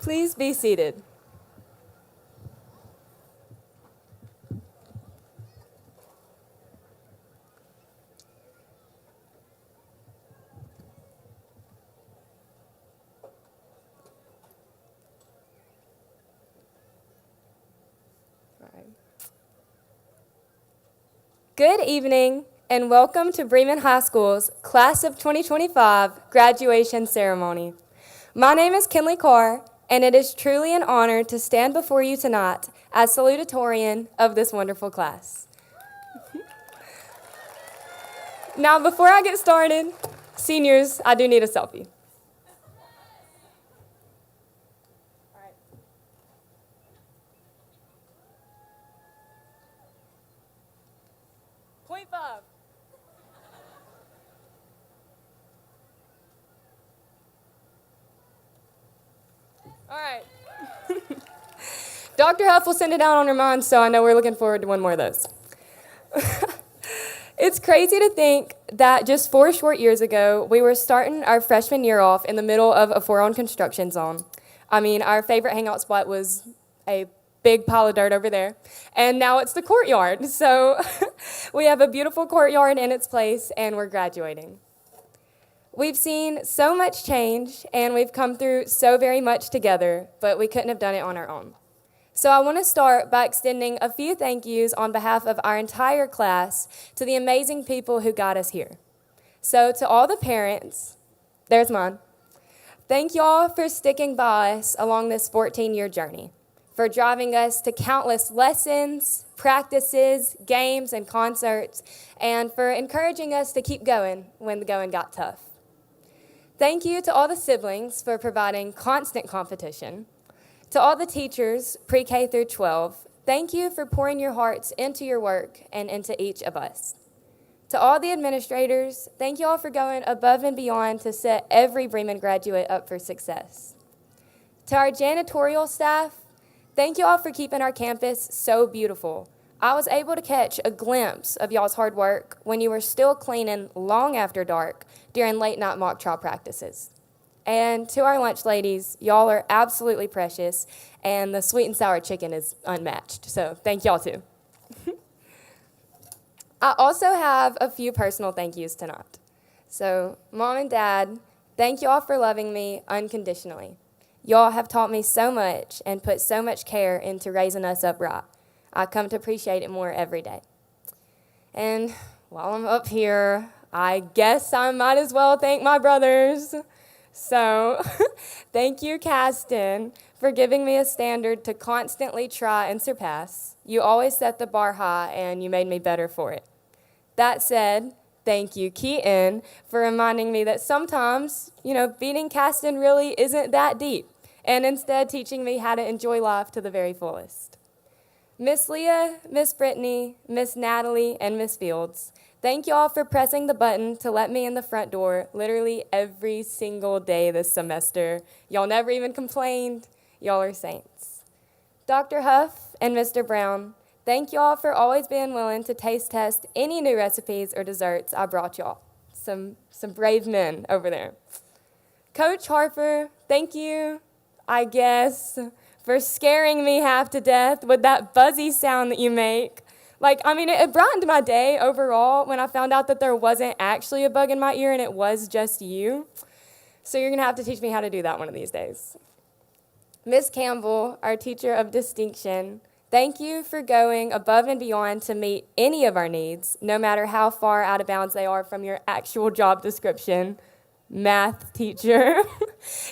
Please be seated. Good evening, and welcome to Bremen High School's Class of 2025 graduation ceremony. My name is Kinley Carr, and it is truly an honor to stand before you tonight as salutatorian of this wonderful class. Now, before I get started, seniors, I do need a selfie. Point 5. All right. Dr. Huff will send it out on her mind, so I know we're looking forward to one more of those. It's crazy to think that just 4 short years ago, we were starting our freshman year off in the middle of a 4-on construction zone. I mean, our favorite hangout spot was a big pile of dirt over there, and now it's the courtyard. So we have a beautiful courtyard in its place, and we're graduating. We've seen so much change, and we've come through so very much together, but we couldn't have done it on our own. So I want to start by extending a few thank yous on behalf of our entire class to the amazing people who got us here. So to all the parents, there's mine, thank y'all for sticking by us along this 14-year journey, for driving us to countless lessons, practices, games, and concerts, and for encouraging us to keep going when the going got tough. Thank you to all the siblings for providing constant competition. To all the teachers, pre-K through 12, thank you for pouring your hearts into your work and into each of us. To all the administrators, thank you all for going above and beyond to set every Bremen graduate up for success. To our janitorial staff, thank you all for keeping our campus so beautiful. I was able to catch a glimpse of y'all's hard work when you were still cleaning long after dark during late night mock trial practices. And to our lunch ladies, y'all are absolutely precious, and the sweet and sour chicken is unmatched, so thank y'all too. I also have a few personal thank yous tonight. So, Mom and Dad, thank y'all for loving me unconditionally. Y'all have taught me so much and put so much care into raising us up right. I come to appreciate it more every day. And while I'm up here, I guess I might as well thank my brothers. So, thank you, Caston, for giving me a standard to constantly try and surpass. You always set the bar high, and you made me better for it. That said, thank you, Keaton, for reminding me that sometimes, beating Caston really isn't that deep, and instead teaching me how to enjoy life to the very fullest. Miss Leah, Miss Brittany, Miss Natalie, and Miss Fields, thank you all for pressing the button to let me in the front door literally every single day this semester. Y'all never even complained. Y'all are saints. Dr. Huff and Mr. Brown, thank y'all for always being willing to taste test any new recipes or desserts I brought y'all. Some brave men over there. Coach Harper, thank you, I guess, for scaring me half to death with that buzzy sound that you make. It brightened my day overall when I found out that there wasn't actually a bug in my ear and it was just you. So you're going to have to teach me how to do that one of these days. Miss Campbell, our teacher of distinction, thank you for going above and beyond to meet any of our needs, no matter how far out of bounds they are from your actual job description. Math teacher.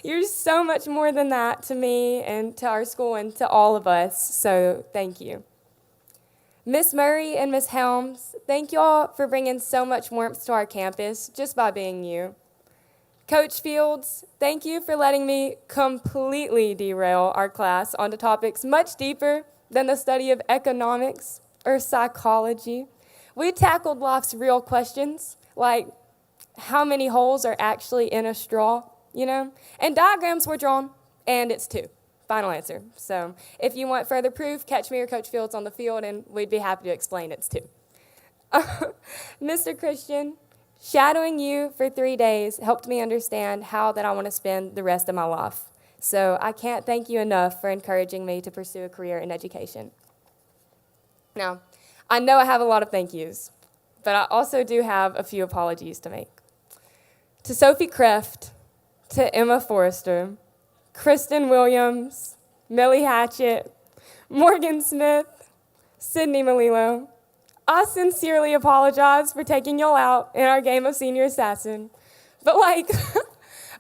You're so much more than that to me and to our school and to all of us, so thank you. Miss Murray and Miss Helms, thank y'all for bringing so much warmth to our campus just by being you. Coach Fields, thank you for letting me completely derail our class onto topics much deeper than the study of economics or psychology. We tackled life's real questions, like how many holes are actually in a straw, And diagrams were drawn, and it's 2. Final answer. So if you want further proof, catch me or Coach Fields on the field, and we'd be happy to explain it's 2. Mr. Christian, shadowing you for 3 days helped me understand how that I want to spend the rest of my life. So I can't thank you enough for encouraging me to pursue a career in education. Now, I know I have a lot of thank yous, but I also do have a few apologies to make. To Sophie Kreft, to Emma Forrester, Kristen Williams, Millie Hatchett, Morgan Smith, Sydney Malilo, I sincerely apologize for taking y'all out in our game of Senior Assassin, but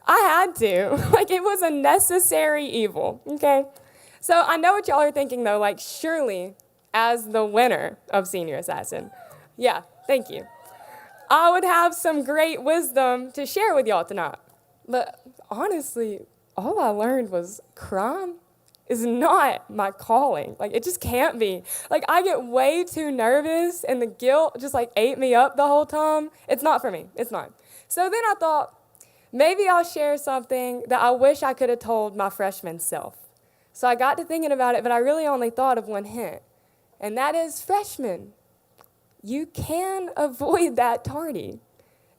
I had to. It was a necessary evil, okay? So I know what y'all are thinking though, surely as the winner of Senior Assassin, yeah, thank you, I would have some great wisdom to share with y'all tonight. But honestly, all I learned was crime is not my calling. It just can't be. I get way too nervous and the guilt just ate me up the whole time. It's not for me. It's not. So then I thought, maybe I'll share something that I wish I could have told my freshman self. So I got to thinking about it, but I really only thought of one hint, and that is freshmen. You can avoid that tardy.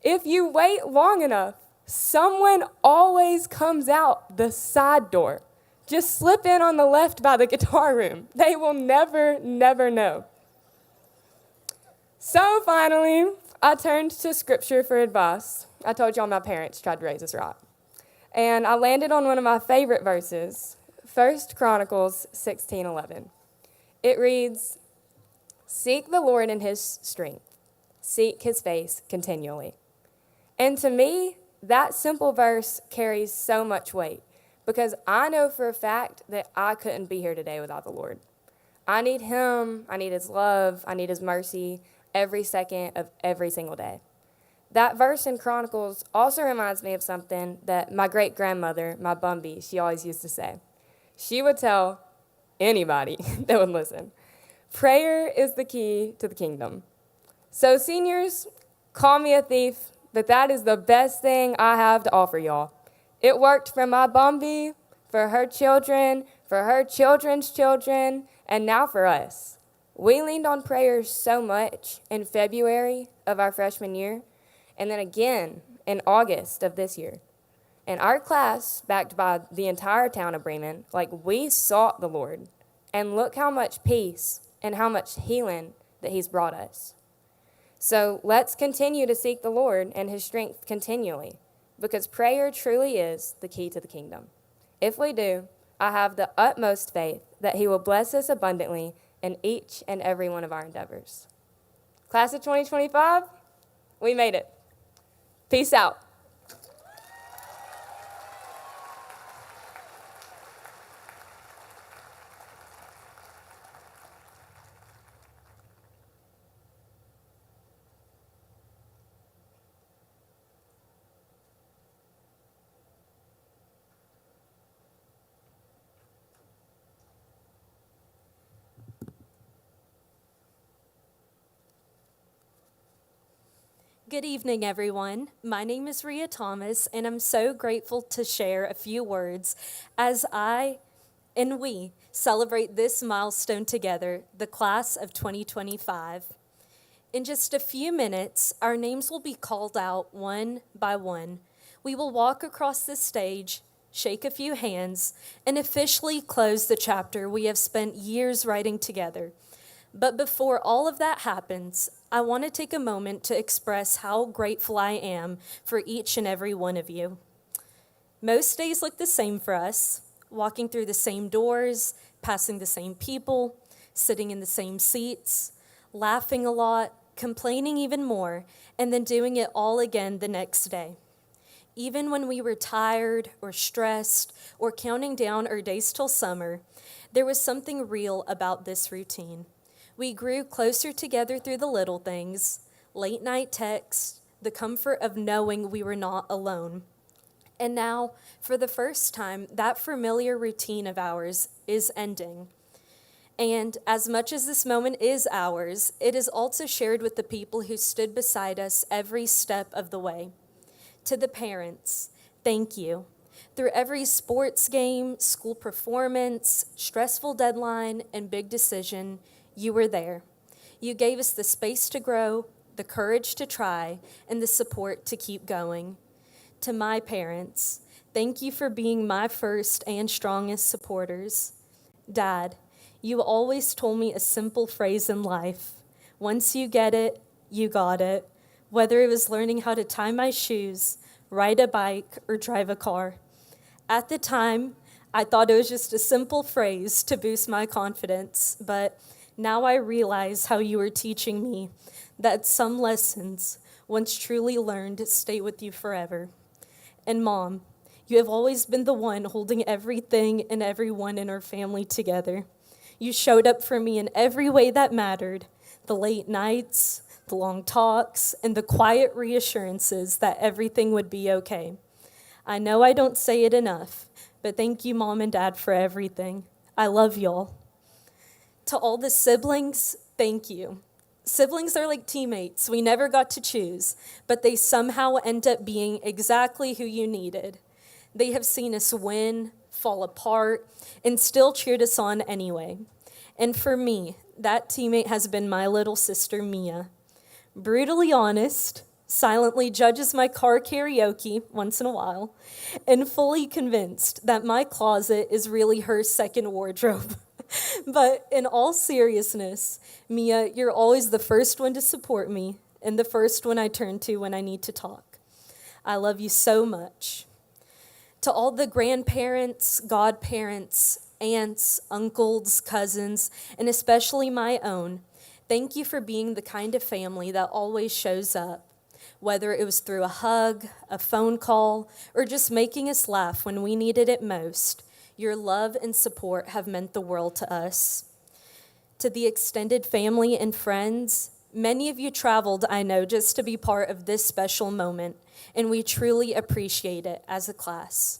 If you wait long enough, someone always comes out the side door. Just slip in on the left by the guitar room. They will never, never know. So finally, I turned to scripture for advice. I told y'all my parents tried to raise us right. And I landed on one of my favorite verses, 1 Chronicles 16:11. It reads, "Seek the Lord in his strength. Seek his face continually." And to me, that simple verse carries so much weight because I know for a fact that I couldn't be here today without the Lord. I need him, I need his love, I need his mercy every second of every single day. That verse in Chronicles also reminds me of something that my great-grandmother, my Bumby, she always used to say. She would tell anybody that would listen, prayer is the key to the kingdom. So seniors, call me a thief, but that is the best thing I have to offer y'all. It worked for my Bumby, for her children, for her children's children, and now for us. We leaned on prayer so much in February of our freshman year, and then again in August of this year. And our class, backed by the entire town of Bremen, we sought the Lord. And look how much peace and how much healing that he's brought us. So let's continue to seek the Lord and his strength continually, because prayer truly is the key to the kingdom. If we do, I have the utmost faith that he will bless us abundantly in each and every one of our endeavors. Class of 2025, we made it. Peace out. Good evening, everyone. My name is Rhea Thomas, and I'm so grateful to share a few words as I and we celebrate this milestone together, the class of 2025. In just a few minutes, our names will be called out one by one. We will walk across the stage, shake a few hands, and officially close the chapter we have spent years writing together. But before all of that happens, I want to take a moment to express how grateful I am for each and every one of you. Most days look the same for us, walking through the same doors, passing the same people, sitting in the same seats, laughing a lot, complaining even more, and then doing it all again the next day. Even when we were tired or stressed or counting down our days till summer, there was something real about this routine. We grew closer together through the little things, late night texts, the comfort of knowing we were not alone. And now, for the first time, that familiar routine of ours is ending. And as much as this moment is ours, it is also shared with the people who stood beside us every step of the way. To the parents, thank you. Through every sports game, school performance, stressful deadline, and big decision, you were there. You gave us the space to grow, the courage to try, and the support to keep going. To my parents, Thank you for being my first and strongest supporters. Dad, you always told me a simple phrase in life. Once you get it, you got it. Whether it was learning how to tie my shoes, ride a bike, or drive a car. At the time, I thought it was just a simple phrase to boost my confidence, but now I realize how you were teaching me that some lessons, once truly learned, stay with you forever. And Mom, you have always been the one holding everything and everyone in our family together. You showed up for me in every way that mattered, the late nights, the long talks, and the quiet reassurances that everything would be okay. I know I don't say it enough, but thank you, Mom and Dad, for everything. I love y'all. To all the siblings, thank you. Siblings are like teammates. We never got to choose, but they somehow end up being exactly who you needed. They have seen us win, fall apart, and still cheered us on anyway. And for me, that teammate has been my little sister, Mia. Brutally honest, silently judges my car karaoke once in a while, and fully convinced that my closet is really her second wardrobe. But in all seriousness, Mia, you're always the first one to support me and the first one I turn to when I need to talk. I love you so much. To all the grandparents, godparents, aunts, uncles, cousins, and especially my own, thank you for being the kind of family that always shows up, whether it was through a hug, a phone call, or just making us laugh when we needed it most. Your love and support have meant the world to us. To the extended family and friends, many of you traveled, I know, just to be part of this special moment, and we truly appreciate it as a class.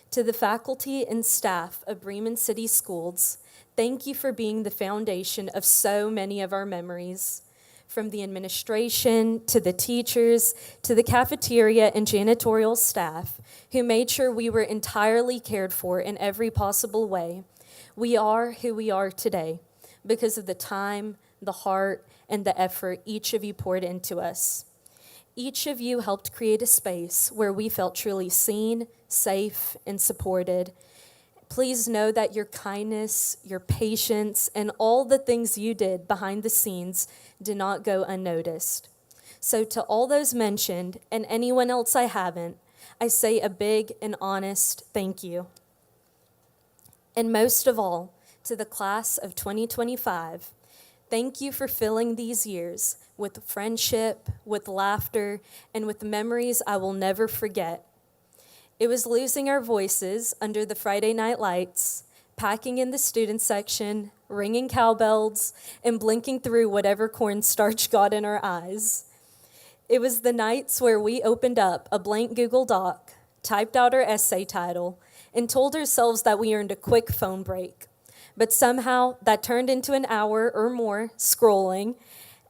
To the faculty and staff of Bremen City Schools, thank you for being the foundation of so many of our memories. From the administration, to the teachers, to the cafeteria and janitorial staff, who made sure we were entirely cared for in every possible way. We are who we are today because of the time, the heart, and the effort each of you poured into us. Each of you helped create a space where we felt truly seen, safe, and supported. Please know that your kindness, your patience, and all the things you did behind the scenes did not go unnoticed. So to all those mentioned, and anyone else I haven't, I say a big and honest thank you. And most of all, to the class of 2025, thank you for filling these years with friendship, with laughter, and with memories I will never forget. It was losing our voices under the Friday night lights, packing in the student section, ringing cowbells, and blinking through whatever cornstarch got in our eyes. It was the nights where we opened up a blank Google Doc, typed out our essay title, and told ourselves that we earned a quick phone break. But somehow that turned into an hour or more scrolling,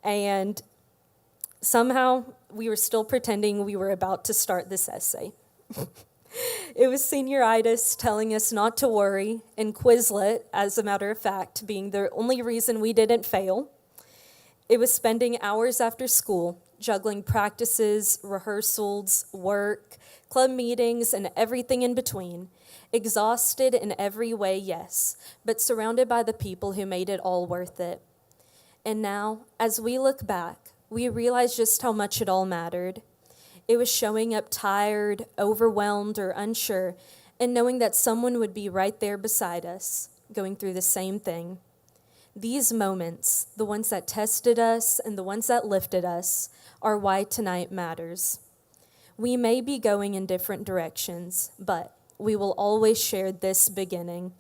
and somehow we were still pretending we were about to start this essay. It was senioritis telling us not to worry, and Quizlet, as a matter of fact, being the only reason we didn't fail. It was spending hours after school, juggling practices, rehearsals, work, club meetings, and everything in between. Exhausted in every way, yes, but surrounded by the people who made it all worth it. And now, as we look back, we realize just how much it all mattered. It was showing up tired, overwhelmed, or unsure, and knowing that someone would be right there beside us, going through the same thing. These moments, the ones that tested us and the ones that lifted us, are why tonight matters. We may be going in different directions, but we will always share this beginning.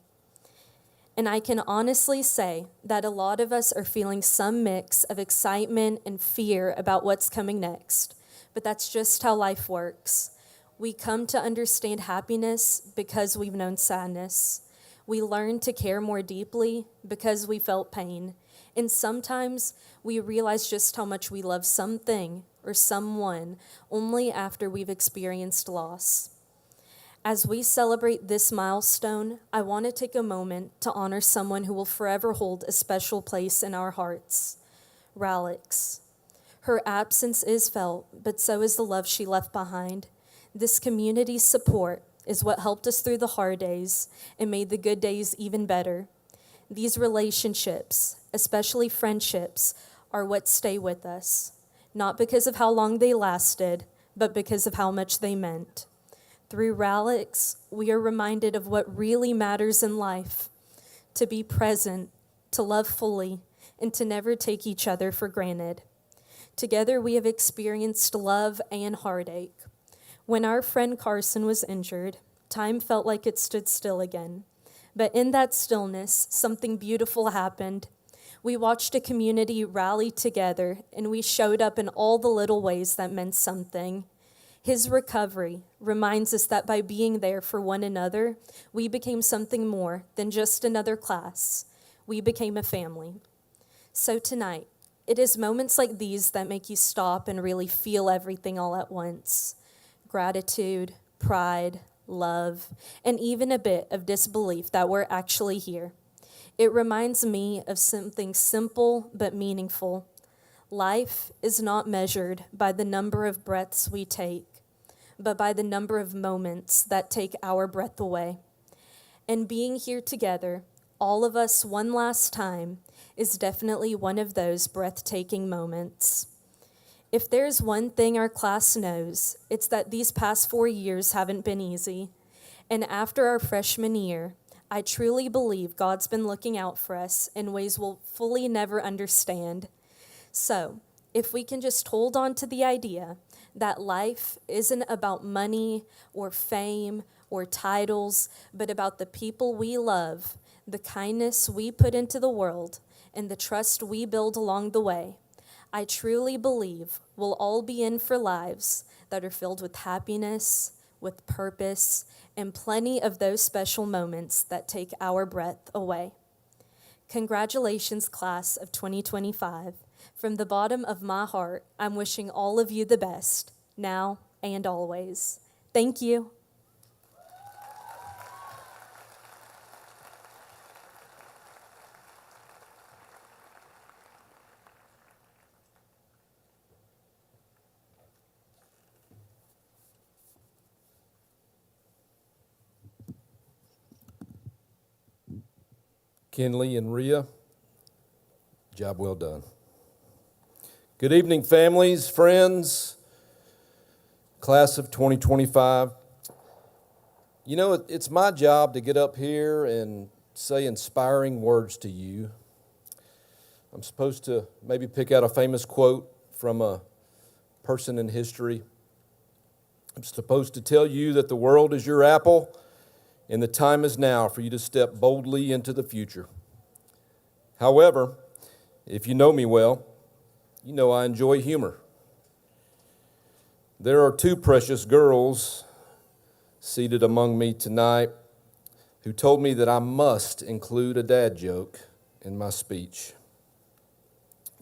And I can honestly say that a lot of us are feeling some mix of excitement and fear about what's coming next. But that's just how life works. We come to understand happiness because we've known sadness. We learn to care more deeply because we felt pain. And sometimes we realize just how much we love something or someone only after we've experienced loss. As we celebrate this milestone, I want to take a moment to honor someone who will forever hold a special place in our hearts, Ralix. Her absence is felt, but so is the love she left behind. This community's support, is what helped us through the hard days and made the good days even better. These relationships, especially friendships, are what stay with us, not because of how long they lasted, but because of how much they meant. Through Ralix, we are reminded of what really matters in life: to be present, to love fully, and to never take each other for granted. Together, we have experienced love and heartache. When our friend Carson was injured, time felt like it stood still again. But in that stillness, something beautiful happened. We watched a community rally together, and we showed up in all the little ways that meant something. His recovery reminds us that by being there for one another, we became something more than just another class. We became a family. So tonight, it is moments like these that make you stop and really feel everything all at once. Gratitude, pride, love, and even a bit of disbelief that we're actually here. It reminds me of something simple but meaningful. Life is not measured by the number of breaths we take, but by the number of moments that take our breath away. And being here together, all of us one last time, is definitely one of those breathtaking moments. If there's one thing our class knows, it's that these past 4 years haven't been easy. And after our freshman year, I truly believe God's been looking out for us in ways we'll fully never understand. So, if we can just hold on to the idea that life isn't about money or fame or titles, but about the people we love, the kindness we put into the world, and the trust we build along the way, I truly believe we'll all be in for lives that are filled with happiness, with purpose, and plenty of those special moments that take our breath away. Congratulations, class of 2025. From the bottom of my heart, I'm wishing all of you the best, now and always. Thank you. Kinley and Rhea, job well done. Good evening, families, friends, class of 2025. You know, it's my job to get up here and say inspiring words to you. I'm supposed to maybe pick out a famous quote from a person in history. I'm supposed to tell you that the world is your apple, and the time is now for you to step boldly into the future. However, if you know me well, you know I enjoy humor. There are two precious girls seated among me tonight who told me that I must include a dad joke in my speech.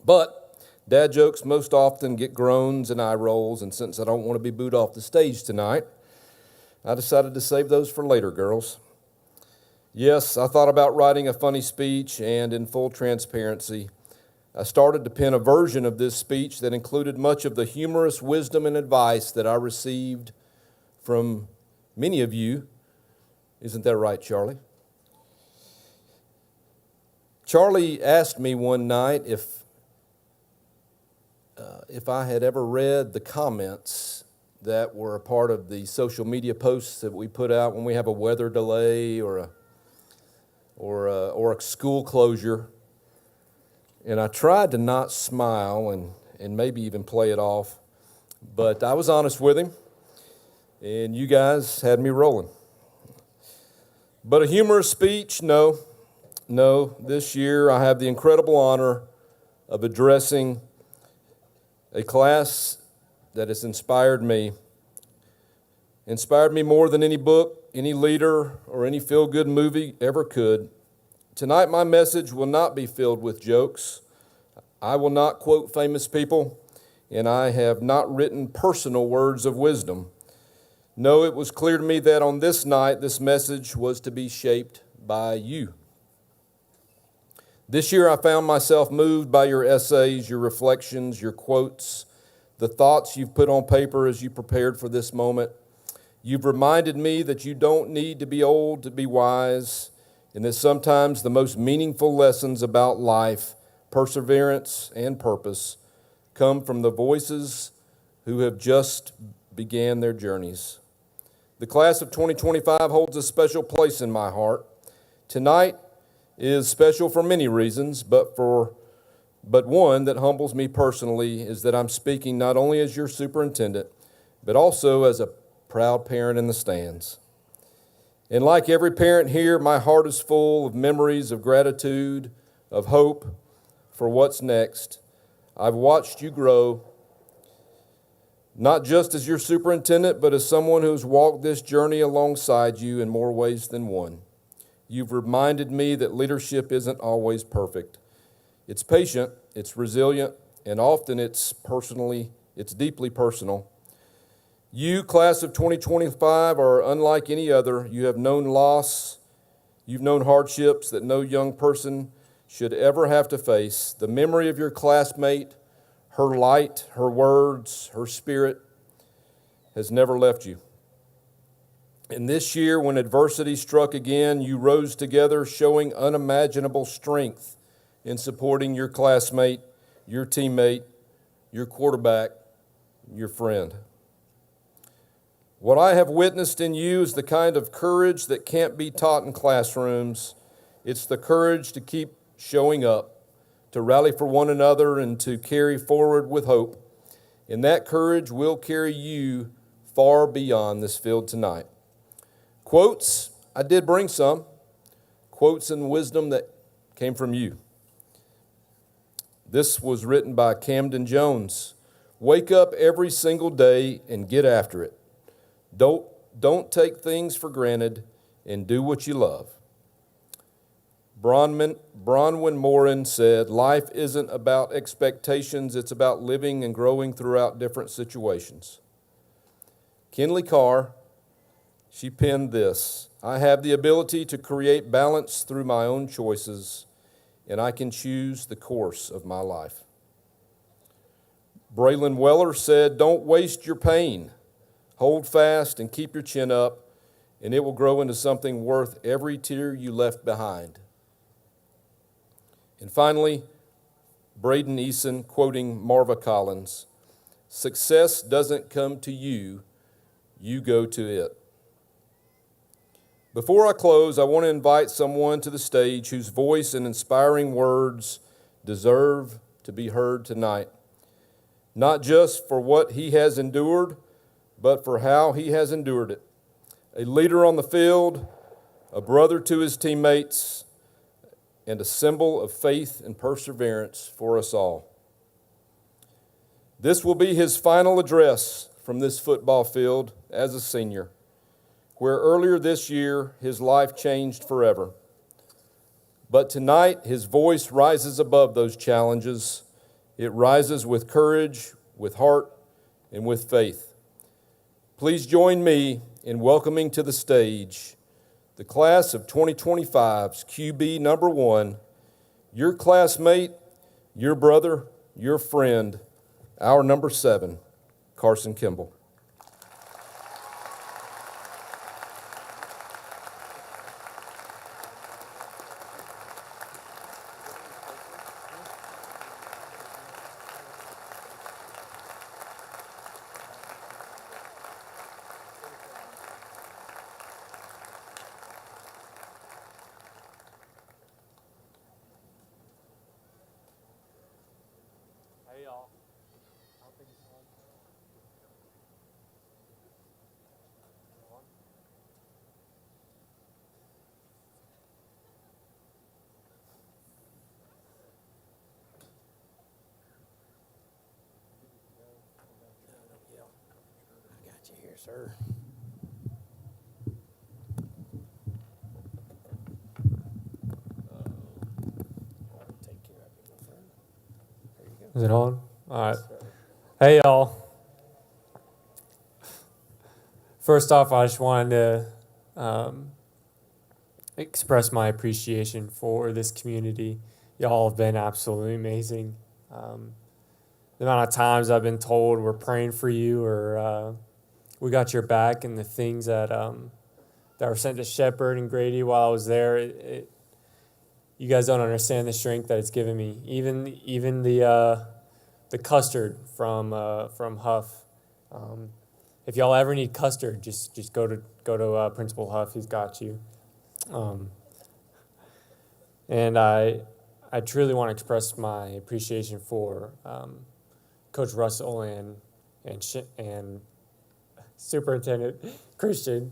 But dad jokes most often get groans and eye rolls, and since I don't want to be booed off the stage tonight, I decided to save those for later, girls. Yes, I thought about writing a funny speech, and in full transparency, I started to pen a version of this speech that included much of the humorous wisdom and advice that I received from many of you. Isn't that right, Charlie? Charlie asked me one night if I had ever read the comments that were a part of the social media posts that we put out when we have a weather delay or a school closure. And I tried to not smile and maybe even play it off, but I was honest with him, and you guys had me rolling. But a humorous speech, no. This year I have the incredible honor of addressing a class that has inspired me more than any book, any leader, or any feel-good movie ever could. Tonight, my message will not be filled with jokes. I will not quote famous people, and I have not written personal words of wisdom. No, it was clear to me that on this night, this message was to be shaped by you. This year, I found myself moved by your essays, your reflections, your quotes, the thoughts you've put on paper as you prepared for this moment. You've reminded me that you don't need to be old to be wise, and that sometimes the most meaningful lessons about life, perseverance, and purpose come from the voices who have just began their journeys. The class of 2025 holds a special place in my heart. Tonight is special for many reasons, but one that humbles me personally is that I'm speaking not only as your superintendent, but also as a proud parent in the stands. And like every parent here, my heart is full of memories of gratitude, of hope for what's next. I've watched you grow, not just as your superintendent, but as someone who's walked this journey alongside you in more ways than one. You've reminded me that leadership isn't always perfect. It's patient, it's resilient, and often it's deeply personal. You, class of 2025, are unlike any other. You have known loss. You've known hardships that no young person should ever have to face. The memory of your classmate, her light, her words, her spirit has never left you. And this year, when adversity struck again, you rose together, showing unimaginable strength in supporting your classmate, your teammate, your quarterback, your friend. What I have witnessed in you is the kind of courage that can't be taught in classrooms. It's the courage to keep showing up, to rally for one another, and to carry forward with hope. And that courage will carry you far beyond this field tonight. Quotes, I did bring some. Quotes and wisdom that came from you. This was written by Camden Jones. Wake up every single day and get after it. Don't take things for granted and do what you love. Bronwyn Morin said, life isn't about expectations, it's about living and growing throughout different situations. Kinley Carr, she penned this, I have the ability to create balance through my own choices, and I can choose the course of my life. Braylon Weller said, don't waste your pain. Hold fast and keep your chin up, and it will grow into something worth every tear you left behind. And finally, Braden Eason, quoting Marva Collins, success doesn't come to you, you go to it. Before I close, I want to invite someone to the stage whose voice and inspiring words deserve to be heard tonight, not just for what he has endured, but for how he has endured it. A leader on the field, a brother to his teammates, and a symbol of faith and perseverance for us all. This will be his final address from this football field as a senior, where earlier this year his life changed forever. But tonight his voice rises above those challenges. It rises with courage, with heart, and with faith. Please join me in welcoming to the stage the class of 2025's QB number 1, your classmate, your brother, your friend, our number 7, Carson Kimball. Hey, y'all. I got you here, sir. Take care of you, my friend. There you go. Is it on? All right. Hey, y'all. First off, I just wanted to express my appreciation for this community. Y'all have been absolutely amazing. The amount of times I've been told we're praying for you or we got your back, and the things that that were sent to Shepherd and Grady while I was there. You guys don't understand the strength that it's given me. Even the custard from Huff. If y'all ever need custard, just go to Principal Huff. He's got you. And I truly want to express my appreciation for Coach Russell and Superintendent Christian,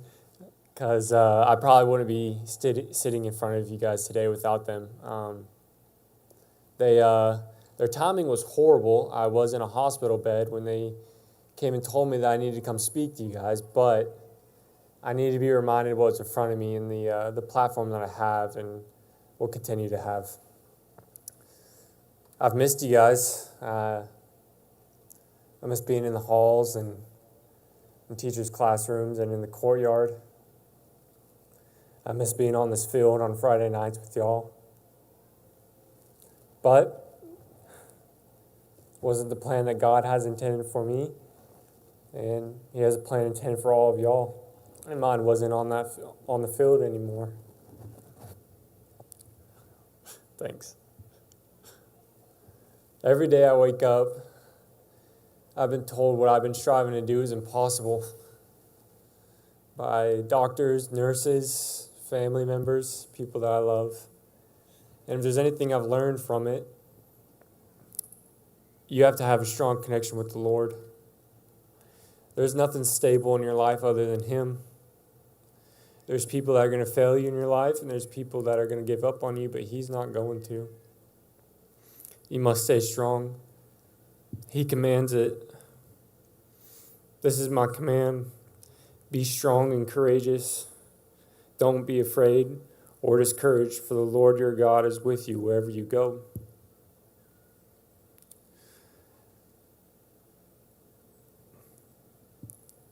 because I probably wouldn't be sitting in front of you guys today without them. Their timing was horrible. I was in a hospital bed when they came and told me that I needed to come speak to you guys, but I need to be reminded of what's in front of me and the platform that I have and will continue to have. I've missed you guys. I miss being in the halls and in teachers' classrooms and in the courtyard. I miss being on this field on Friday nights with y'all. But wasn't the plan that God has intended for me, and He has a plan intended for all of y'all. And mine wasn't on the field anymore. Thanks. Every day I wake up, I've been told what I've been striving to do is impossible by doctors, nurses, family members, people that I love. And if there's anything I've learned from it, you have to have a strong connection with the Lord. There's nothing stable in your life other than Him. There's people that are going to fail you in your life, and there's people that are going to give up on you, but He's not going to. You must stay strong. He commands it. This is my command. Be strong and courageous. Don't be afraid or discouraged, for the Lord your God is with you wherever you go.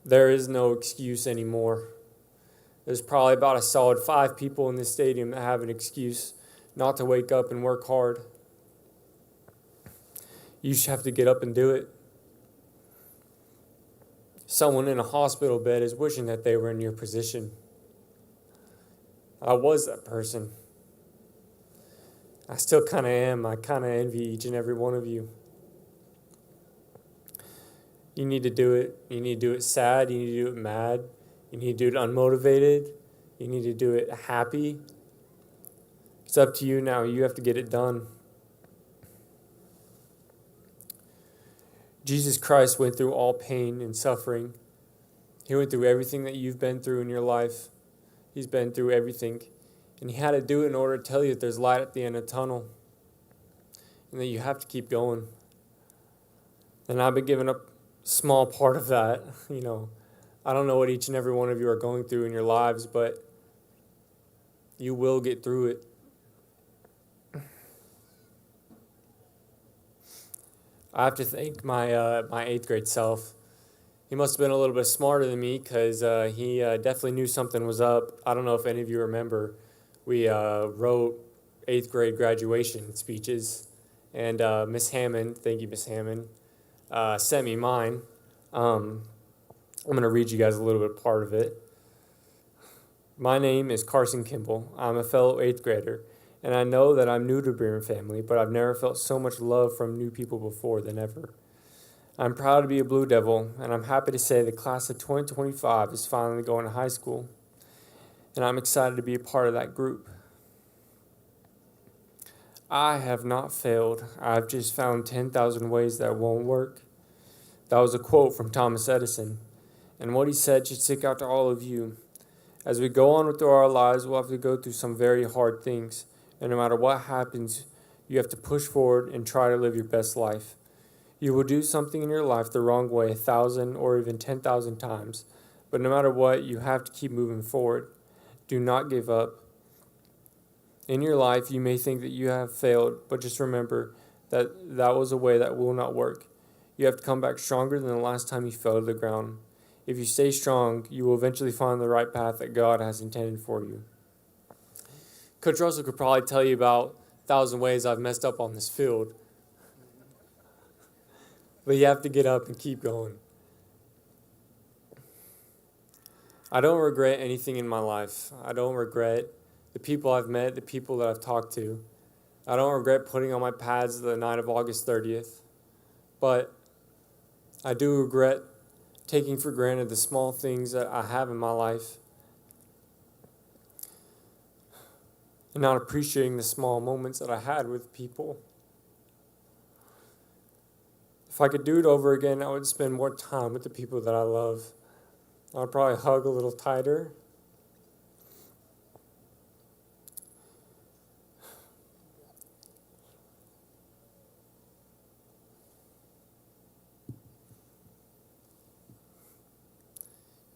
There is no excuse anymore. There's probably about a solid 5 people in this stadium that have an excuse not to wake up and work hard. You just have to get up and do it. Someone in a hospital bed is wishing that they were in your position. I was that person. I still kind of am. I kind of envy each and every one of you. You need to do it. You need to do it sad. You need to do it mad. You need to do it unmotivated. You need to do it happy. It's up to you now. You have to get it done. Jesus Christ went through all pain and suffering. He went through everything that you've been through in your life. He's been through everything. And He had to do it in order to tell you that there's light at the end of the tunnel. And that you have to keep going. And I've been giving up a small part of that. I don't know what each and every one of you are going through in your lives, but you will get through it. I have to thank my my 8th grade self. He must have been a little bit smarter than me, because he definitely knew something was up. I don't know if any of you remember. We wrote 8th grade graduation speeches, and Miss Hammond, thank you, Miss Hammond, sent me mine. I'm going to read you guys a little bit part of it. My name is Carson Kimball. I'm a fellow 8th grader. And I know that I'm new to Bremen family, but I've never felt so much love from new people before than ever. I'm proud to be a Blue Devil, and I'm happy to say the class of 2025 is finally going to high school. And I'm excited to be a part of that group. I have not failed. I've just found 10,000 ways that won't work. That was a quote from Thomas Edison. And what he said should stick out to all of you. As we go on with our lives, we'll have to go through some very hard things. And no matter what happens, you have to push forward and try to live your best life. You will do something in your life the wrong way 1,000 or even 10,000 times. But no matter what, you have to keep moving forward. Do not give up. In your life, you may think that you have failed, but just remember that that was a way that will not work. You have to come back stronger than the last time you fell to the ground. If you stay strong, you will eventually find the right path that God has intended for you. Coach Russell could probably tell you about 1,000 ways I've messed up on this field. But you have to get up and keep going. I don't regret anything in my life. I don't regret the people I've met, the people that I've talked to. I don't regret putting on my pads the night of August 30th. But I do regret taking for granted the small things that I have in my life and not appreciating the small moments that I had with people. If I could do it over again, I would spend more time with the people that I love. I would probably hug a little tighter.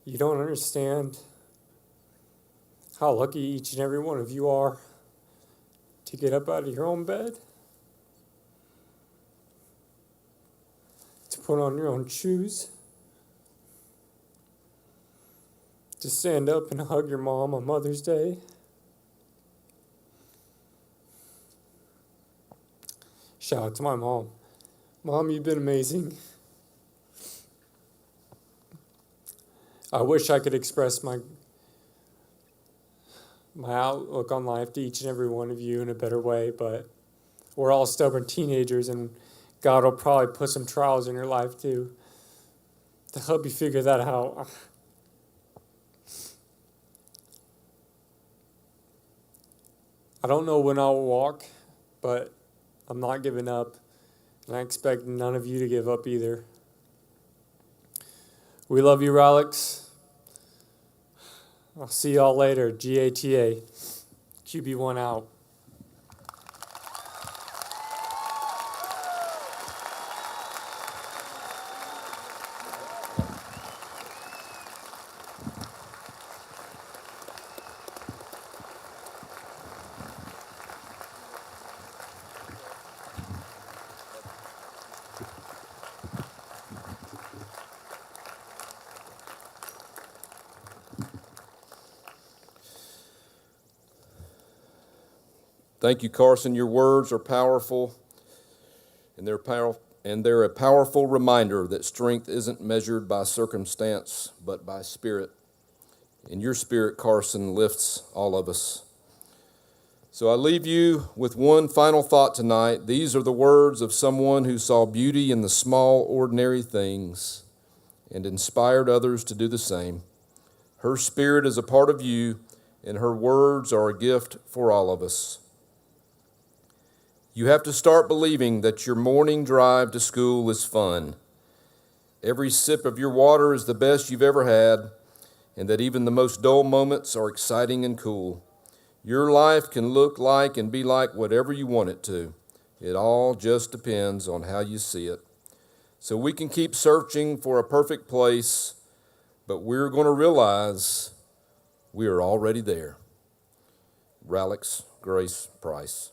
You don't understand how lucky each and every one of you are to get up out of your own bed, to put on your own shoes, to stand up and hug your mom on Mother's Day. Shout out to my mom. Mom, you've been amazing. I wish I could express my outlook on life to each and every one of you in a better way, but we're all stubborn teenagers, and God will probably put some trials in your life too to help you figure that out. I don't know when I'll walk, but I'm not giving up, and I expect none of you to give up either. We love you, Alex. I'll see y'all later. GATA. QB1 out. Thank you, Carson. Your words are powerful, and they're a powerful reminder that strength isn't measured by circumstance, but by spirit. And your spirit, Carson, lifts all of us. So I leave you with one final thought tonight. These are the words of someone who saw beauty in the small, ordinary things and inspired others to do the same. Her spirit is a part of you, and her words are a gift for all of us. You have to start believing that your morning drive to school is fun. Every sip of your water is the best you've ever had, and that even the most dull moments are exciting and cool. Your life can look like and be like whatever you want it to. It all just depends on how you see it. So we can keep searching for a perfect place, but we're going to realize we are already there. Ralex Grace Price.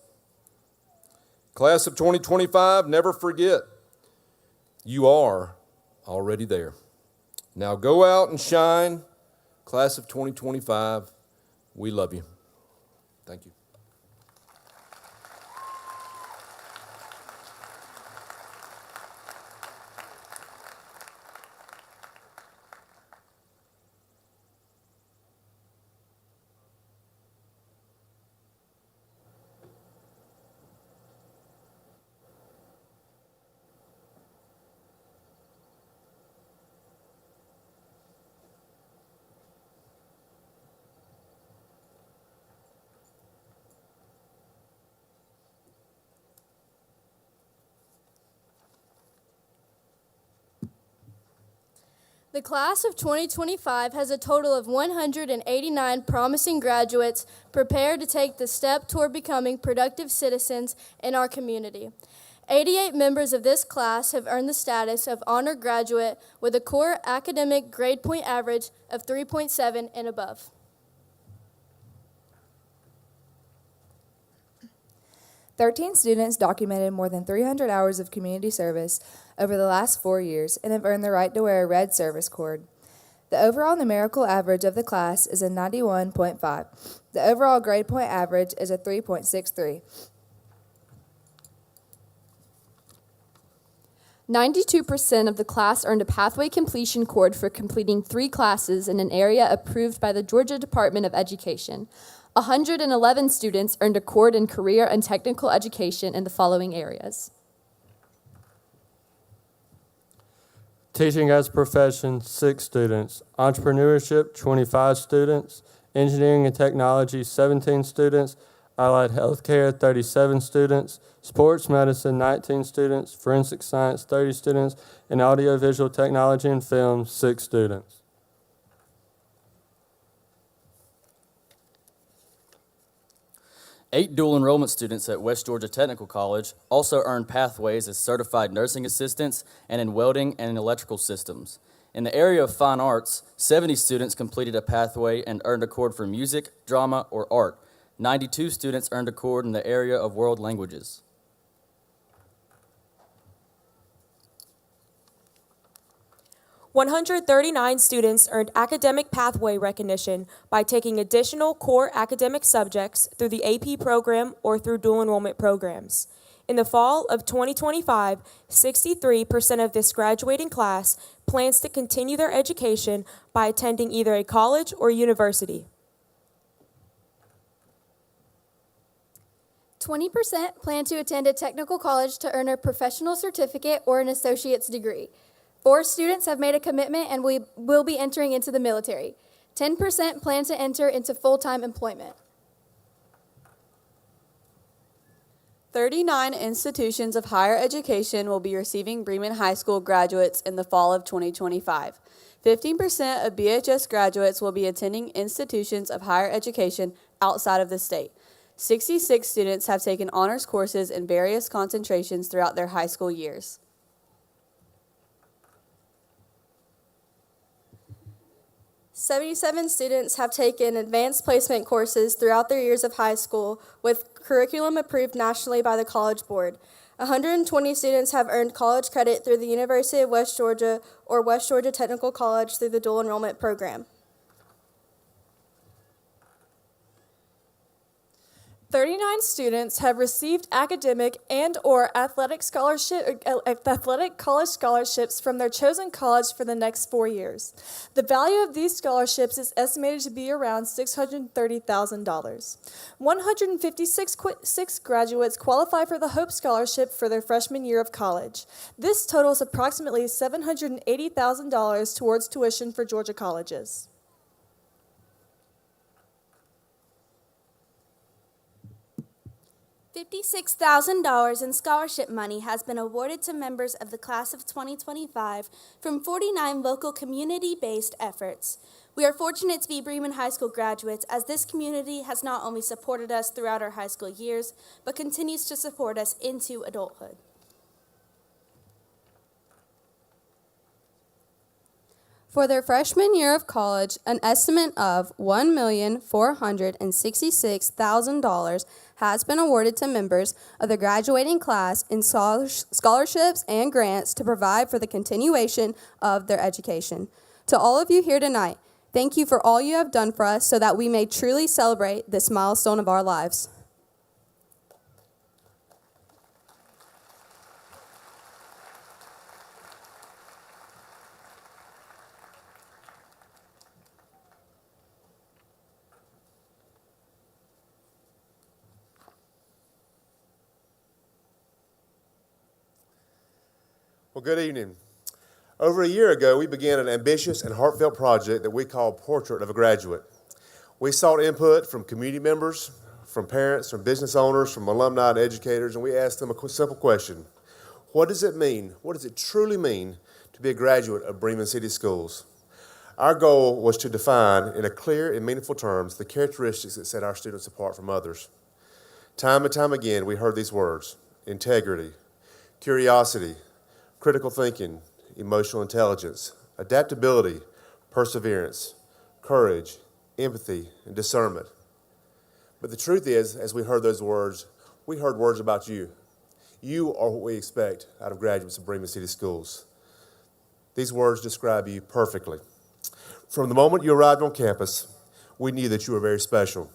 Class of 2025, never forget, you are already there. Now go out and shine. Class of 2025, we love you. Thank you. The class of 2025 has a total of 189 promising graduates prepared to take the step toward becoming productive citizens in our community. 88 members of this class have earned the status of honor graduate with a core academic grade point average of 3.7 and above. 13 students documented more than 300 hours of community service over the last 4 years and have earned the right to wear a red service cord. The overall numerical average of the class is a 91.5. The overall grade point average is a 3.63. 92% of the class earned a pathway completion cord for completing 3 classes in an area approved by the Georgia Department of Education. 111 students earned a cord in career and technical education in the following areas: Teaching as a profession, 6 students. Entrepreneurship, 25 students. Engineering and technology, 17 students. Allied healthcare, 37 students. Sports medicine, 19 students. Forensic science, 30 students. And audiovisual technology and film, 6 students. Eight dual enrollment students at West Georgia Technical College also earned pathways as certified nursing assistants and in welding and in electrical systems. In the area of fine arts, 70 students completed a pathway and earned a cord for music, drama, or art. 92 students earned a cord in the area of world languages. "139 students earned academic pathway recognition by taking additional core academic subjects through the AP program or through dual enrollment programs. In the fall of 2025, 63% of this graduating class plans to continue their education by attending either a college or university. 20% plan to attend a technical college to earn a professional certificate or an associate's degree. 4 students have made a commitment and we will be entering into the military. 10% plan to enter into full-time employment. 39 institutions of higher education will be receiving Bremen High School graduates in the fall of 2025. 15% of BHS graduates will be attending institutions of higher education outside of the state. 66 students have taken honors courses in various concentrations throughout their high school years. 77 students have taken advanced placement courses throughout their years of high school with curriculum approved nationally by the College Board. 120 students have earned college credit through the University of West Georgia or West Georgia Technical College through the dual enrollment program. 39 students have received academic and/or athletic college scholarships from their chosen college for the next 4 years. The value of these scholarships is estimated to be around $630,000. 156 graduates qualify for the Hope Scholarship for their freshman year of college. This totals approximately $780,000 towards tuition for Georgia colleges. $56,000 in scholarship money has been awarded to members of the class of 2025 from 49 local community-based efforts. We are fortunate to be Bremen High School graduates, as this community has not only supported us throughout our high school years, but continues to support us into adulthood. For their freshman year of college, an estimate of $1,466,000 has been awarded to members of the graduating class in scholarships and grants to provide for the continuation of their education. To all of you here tonight, thank you for all you have done for us so that we may truly celebrate this milestone of our lives. Well, good evening. Over a year ago, we began an ambitious and heartfelt project that we call Portrait of a Graduate. We sought input from community members, from parents, from business owners, from alumni and educators, and we asked them a simple question. What does it mean? What does it truly mean to be a graduate of Bremen City Schools? Our goal was to define, in a clear and meaningful terms, the characteristics that set our students apart from others. Time and time again, we heard these words: integrity, curiosity, critical thinking, emotional intelligence, adaptability, perseverance, courage, empathy, and discernment. But the truth is, as we heard those words, we heard words about you. You are what we expect out of graduates of Bremen City Schools. These words describe you perfectly. From the moment you arrived on campus, we knew that you were very special.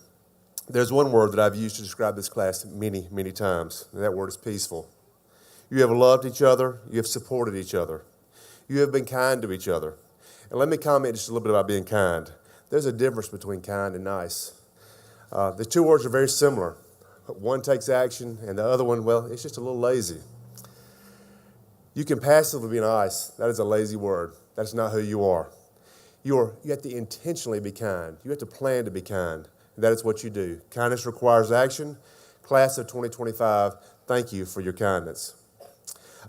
There's one word that I've used to describe this class many, many times, and that word is peaceful. You have loved each other. You have supported each other. You have been kind to each other. And let me comment just a little bit about being kind. There's a difference between kind and nice. The two words are very similar. One takes action, and the other one, well, it's just a little lazy. You can passively be nice. That is a lazy word. That's not who you are. You have to intentionally be kind. You have to plan to be kind. And that is what you do. Kindness requires action. Class of 2025, thank you for your kindness.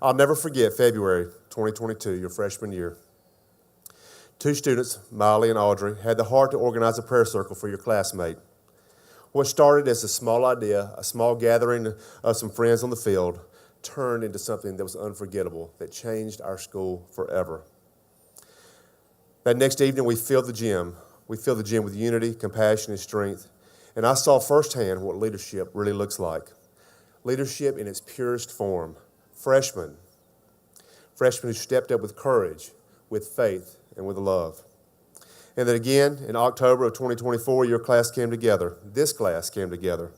I'll never forget February 2022, your freshman year. Two students, Miley and Audrey, had the heart to organize a prayer circle for your classmate. What started as a small idea, a small gathering of some friends on the field, turned into something that was unforgettable, that changed our school forever. That next evening, we filled the gym. We filled the gym with unity, compassion, and strength. And I saw firsthand what leadership really looks like. Leadership in its purest form. Freshmen who stepped up with courage, with faith, and with love. And then again, in October of 2024, your class came together. This class came together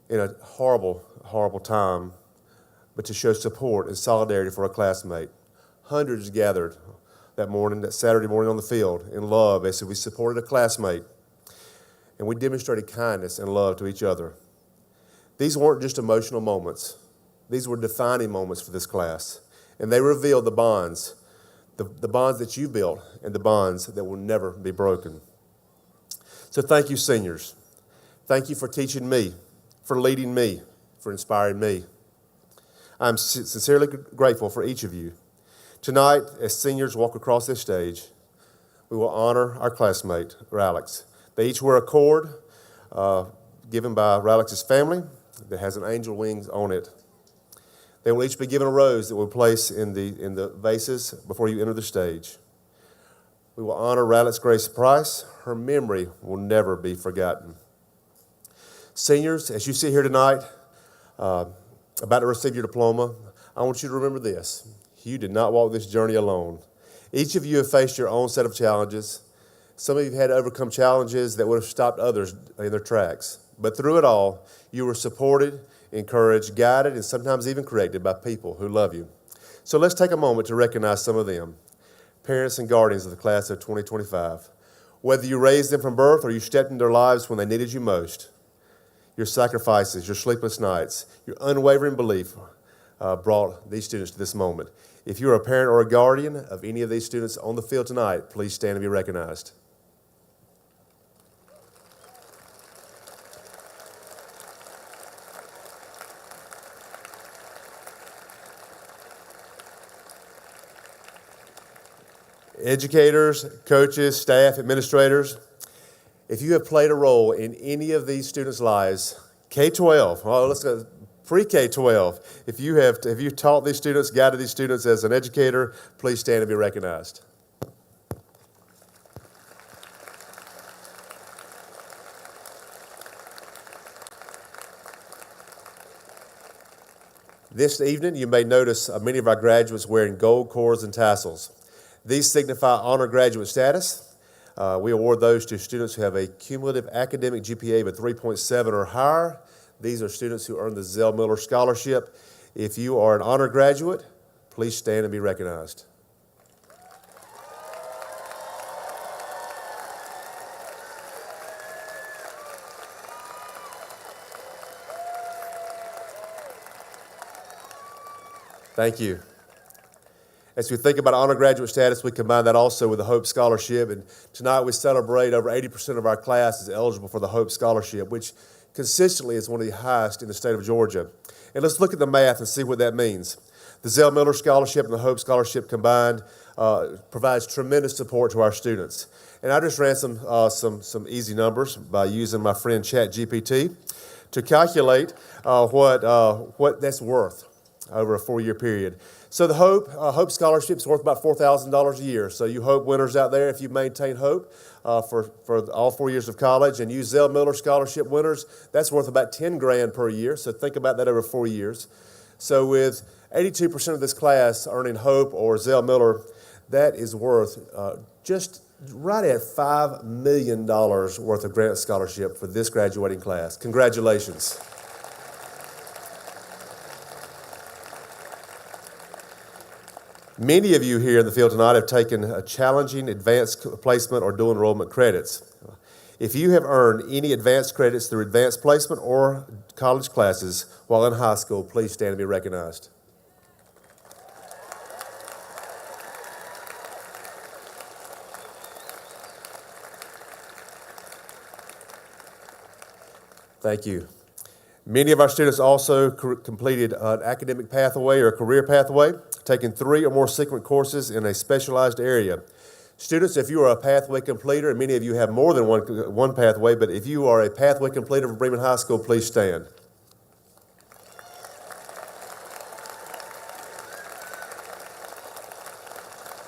in a horrible, horrible time, but to show support and solidarity for a classmate. Hundreds gathered that morning, that Saturday morning on the field in love as we supported a classmate. And we demonstrated kindness and love to each other. These weren't just emotional moments. These were defining moments for this class. And they revealed the bonds that you built and the bonds that will never be broken. So thank you, seniors. Thank you for teaching me, for leading me, for inspiring me. I'm sincerely grateful for each of you. Tonight, as seniors walk across this stage, we will honor our classmate, Alex. They each wear a cord given by Alex's family that has an angel wings on it. They will each be given a rose that we'll place in the vases before you enter the stage. We will honor Alex Grace Price. Her memory will never be forgotten. Seniors, as you sit here tonight, about to receive your diploma, I want you to remember this. You did not walk this journey alone. Each of you have faced your own set of challenges. Some of you have had to overcome challenges that would have stopped others in their tracks. But through it all, you were supported, encouraged, guided, and sometimes even corrected by people who love you. So let's take a moment to recognize some of them. Parents and guardians of the class of 2025. Whether you raised them from birth or you stepped into their lives when they needed you most, your sacrifices, your sleepless nights, your unwavering belief brought these students to this moment. If you're a parent or a guardian of any of these students on the field tonight, please stand and be recognized. Educators, coaches, staff, administrators, if you have played a role in any of these students' lives, K-12, let's go pre-K-12, if you taught these students, guided these students as an educator, please stand and be recognized. This evening, you may notice many of our graduates wearing gold cords and tassels. These signify honor graduate status. We award those to students who have a cumulative academic GPA of 3.7 or higher. These are students who earn the Zell Miller Scholarship. If you are an honor graduate, please stand and be recognized. Thank you. As we think about honor graduate status, we combine that also with the Hope Scholarship. And tonight we celebrate over 80% of our class is eligible for the Hope Scholarship, which consistently is one of the highest in the state of Georgia. And let's look at the math and see what that means. The Zell Miller Scholarship and the Hope Scholarship combined provides tremendous support to our students. And I just ran some easy numbers by using my friend ChatGPT to calculate what that's worth over a 4-year period. So the Hope Scholarship is worth about $4,000 a year. So you Hope winners out there, if you maintain Hope for all 4 years of college and use Zell Miller Scholarship winners, that's worth about $10,000 per year. So think about that over 4 years. So with 82% of this class earning Hope or Zell Miller, that is worth just right at $5 million worth of grant scholarship for this graduating class. Congratulations. Many of you here in the field tonight have taken a challenging advanced placement or dual enrollment credits. If you have earned any advanced credits through advanced placement or college classes while in high school, please stand and be recognized. Thank you. Many of our students also completed an academic pathway or a career pathway, taking 3 or more sequent courses in a specialized area. Students, if you are a pathway completer, and many of you have more than one pathway, but if you are a pathway completer for Bremen High School, please stand.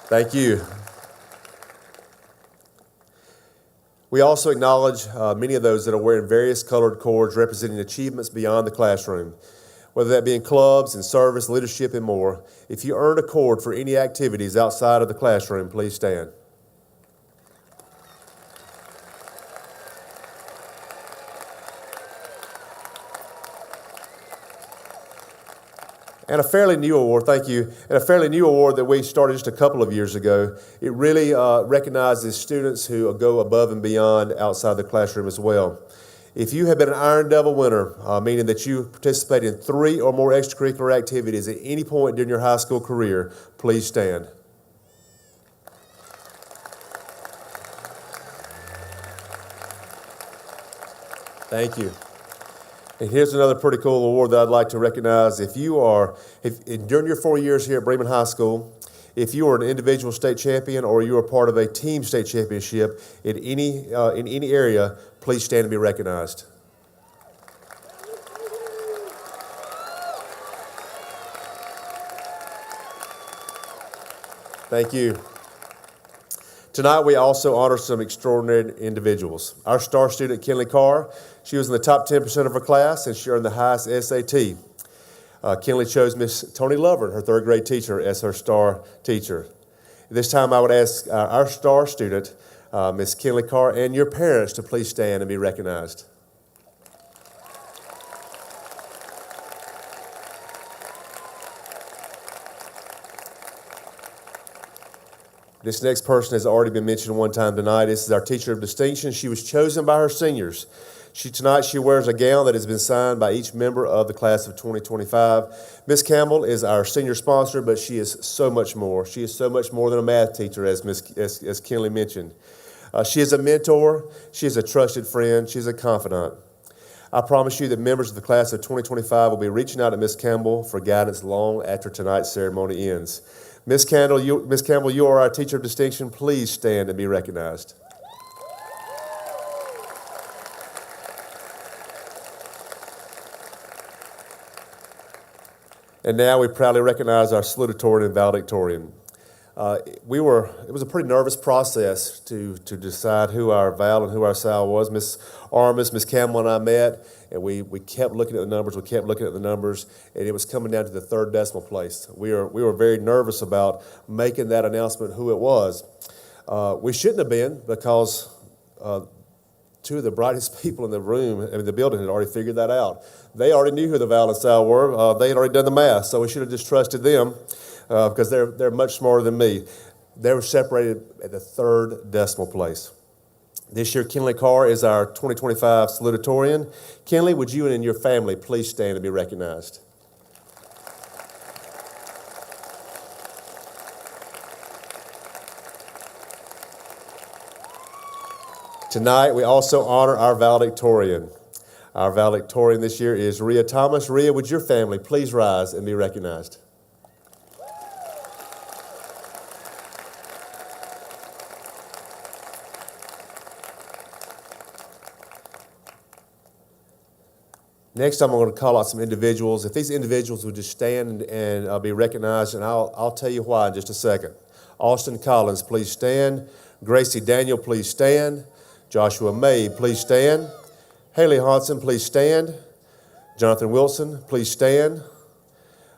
Thank you. We also acknowledge many of those that are wearing various colored cords representing achievements beyond the classroom, whether that be in clubs, in service, leadership, and more. If you earn a cord for any activities outside of the classroom, please stand. And a fairly new award, thank you, and a fairly new award that we started just a couple of years ago. It really recognizes students who go above and beyond outside the classroom as well. If you have been an Iron Devil winner, meaning that you participated in 3 or more extracurricular activities at any point during your high school career, please stand. Thank you. And here's another pretty cool award that I'd like to recognize. During your 4 years here at Bremen High School, if you are an individual state champion or you are part of a team state championship in any area, please stand and be recognized. Thank you. Tonight, we also honor some extraordinary individuals. Our star student, Kinley Carr, she was in the top 10% of her class, and she earned the highest SAT. Kinley chose Miss Tony Lovern, her 3rd grade teacher, as her star teacher. This time, I would ask our star student, Miss Kinley Carr, and your parents to please stand and be recognized. This next person has already been mentioned one time tonight. This is our teacher of distinction. She was chosen by her seniors. Tonight she wears a gown that has been signed by each member of the class of 2025. Miss Campbell is our senior sponsor, but she is so much more. She is so much more than a math teacher, as Kinley mentioned. She is a mentor. She is a trusted friend. She is a confidant. I promise you that members of the class of 2025 will be reaching out to Miss Campbell for guidance long after tonight's ceremony ends. Miss Campbell, you are our teacher of distinction. Please stand and be recognized. And now we proudly recognize our salutatorian and valedictorian. It was a pretty nervous process to decide who our val and who our sal was. Miss Armis, Miss Campbell, and I met, and we kept looking at the numbers. And it was coming down to the 3rd decimal place. We were very nervous about making that announcement who it was. We shouldn't have been, because 2 of the brightest people in the building had already figured that out. They already knew who the val and sal were. They had already done the math, so we should have just trusted them. Because they're much smarter than me. They were separated at the 3rd decimal place. This year, Kinley Carr is our 2025 salutatorian. Kinley, would you and your family please stand and be recognized? Tonight, we also honor our valedictorian. Our valedictorian this year is Rhea Thomas. Rhea, would your family please rise and be recognized? Next, I'm going to call out some individuals. If these individuals would just stand and be recognized, and I'll tell you why in just a second. Austin Collins, please stand. Gracie Daniel, please stand. Joshua May, please stand. Haley Hodson, please stand. Jonathan Wilson, please stand.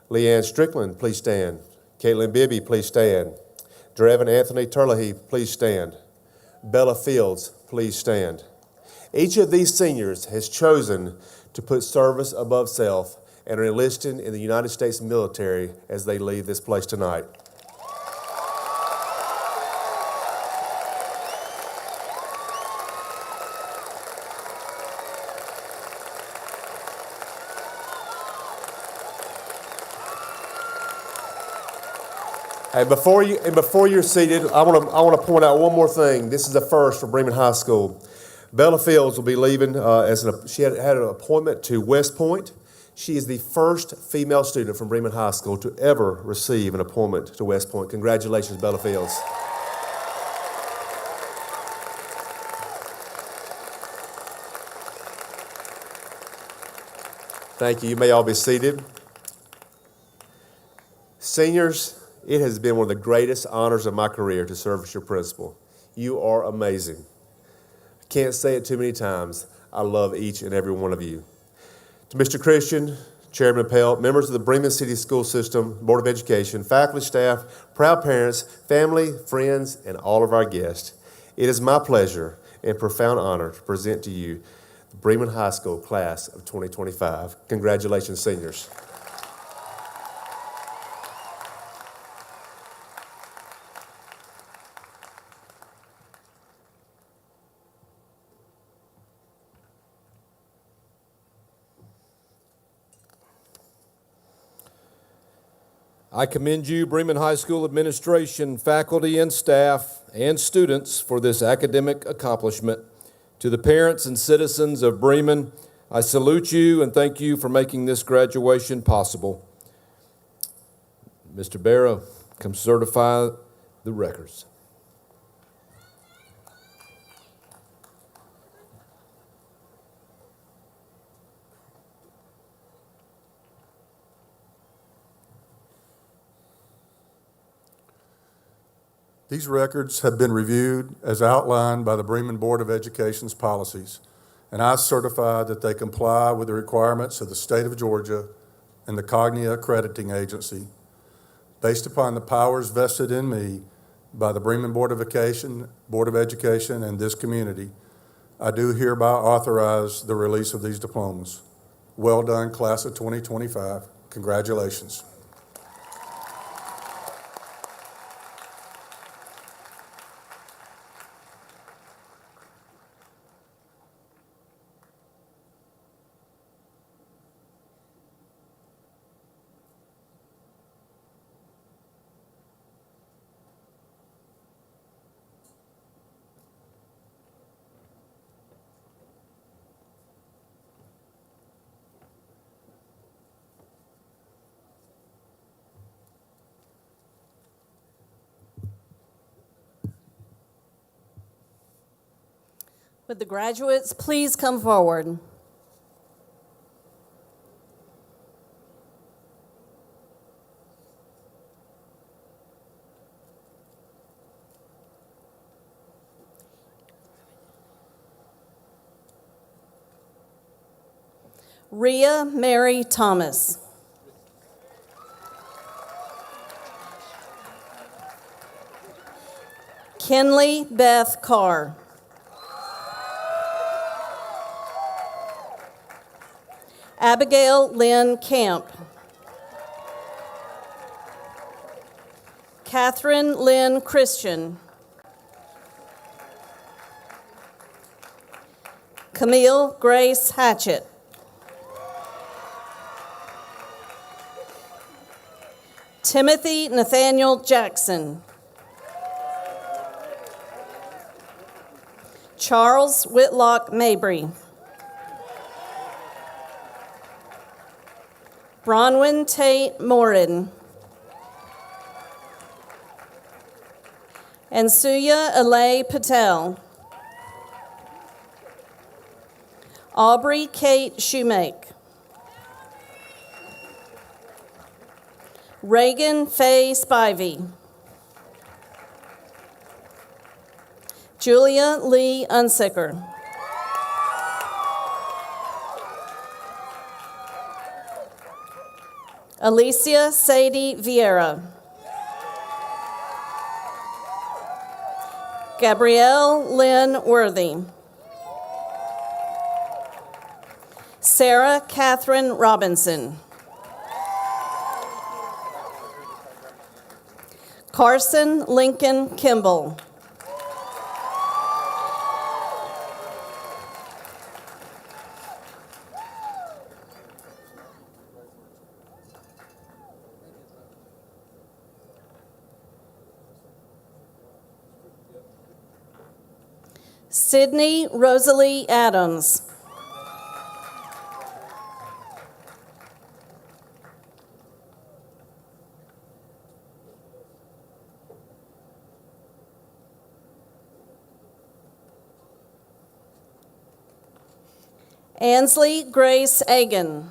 Leanne Strickland, please stand. Caitlin Bibby, please stand. Drevin Anthony Turlahee, please stand. Bella Fields, please stand. Each of these seniors has chosen to put service above self and are enlisting in the United States military as they leave this place tonight. And before you're seated, I want to point out one more thing. This is a first for Bremen High School. Bella Fields will be leaving she had an appointment to West Point. She is the first female student from Bremen High School to ever receive an appointment to West Point. Congratulations, Bella Fields. Thank you. You may all be seated. Seniors, it has been one of the greatest honors of my career to serve as your principal. You are amazing. I can't say it too many times. I love each and every one of you. To Mr. Christian, Chairman Pelt, members of the Bremen City School System, Board of Education, faculty, staff, proud parents, family, friends, and all of our guests, it is my pleasure and profound honor to present to you the Bremen High School Class of 2025. Congratulations, seniors. I commend you, Bremen High School administration, faculty and staff, and students for this academic accomplishment. To the parents and citizens of Bremen, I salute you and thank you for making this graduation possible. Mr. Barrow, come certify the records. These records have been reviewed as outlined by the Bremen Board of Education's policies, and I certify that they comply with the requirements of the state of Georgia and the Cognia Accrediting Agency. Based upon the powers vested in me by the Bremen Board of Education, and this community, I do hereby authorize the release of these diplomas. Well done, class of 2025. Congratulations. Would the graduates please come forward? Rhea Mary Thomas. Kinley Beth Carr. Abigail Lynn Camp. Catherine Lynn Christian. Camille Grace Hatchett. Timothy Nathaniel Jackson. Charles Whitlock Mabry. Bronwyn Tate Morin. And Suya Alay Patel. Aubrey Kate Shoemake. Reagan Faye Spivey. Julia Lee Unsicker. Alicia Sadie Vieira. Gabrielle Lynn Worthy. Sarah Catherine Robinson. Carson Lincoln Kimball. Sydney Rosalie Adams. Ansley Grace Agan.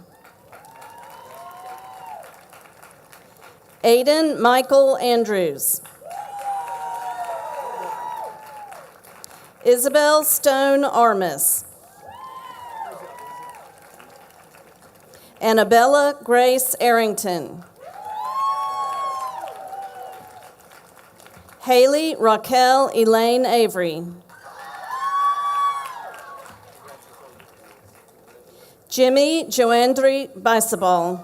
Aiden Michael Andrews. Isabel Stone Armis. Annabella Grace Arrington. Haley Raquel Elaine Avery. Jimmy Joandri Bisabal.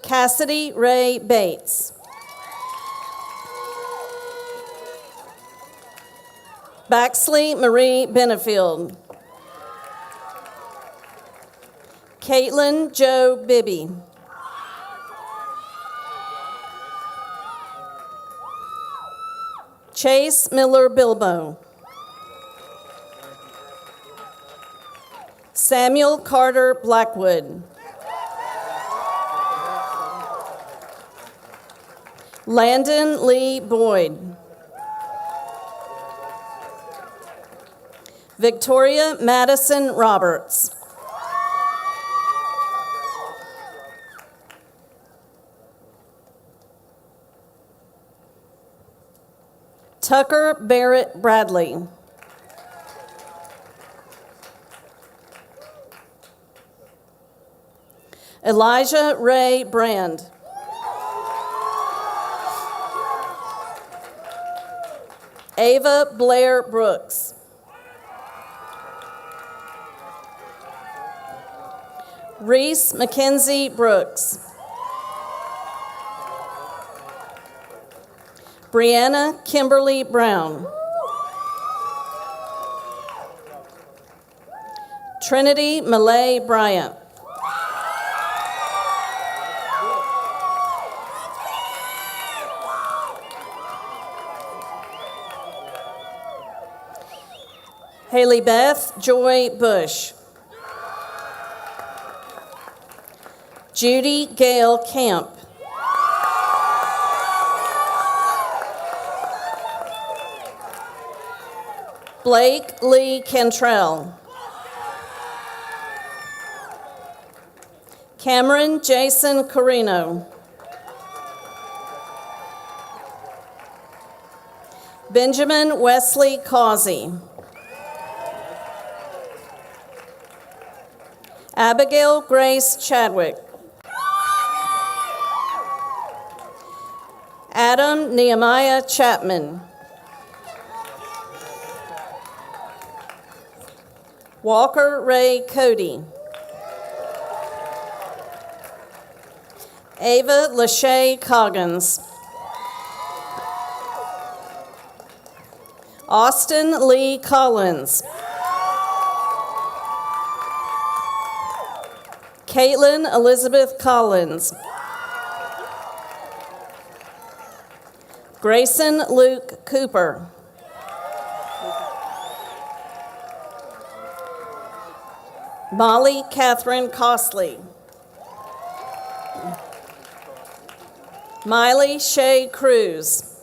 Cassidy Ray Bates. Baxley Marie Benefield. Caitlin Joe Bibby. Chase Miller Bilbo. Samuel Carter Blackwood. Landon Lee Boyd. Victoria Madison Roberts. Tucker Barrett Bradley. Elijah Ray Brand. Ava Blair Brooks. Reese Mackenzie Brooks. Brianna Kimberly Brown. Trinity Malay Bryant. Haley Beth Joy Bush. Judy Gale Camp. Blake Lee Cantrell. Cameron Jason Carino. Benjamin Wesley Causey. Abigail Grace Chadwick. Adam Nehemiah Chapman. Walker Ray Cody. Ava Lachey Coggins. Austin Lee Collins. Caitlin Elizabeth Collins. Grayson Luke Cooper. Molly Catherine Costley. Miley Shay Cruz.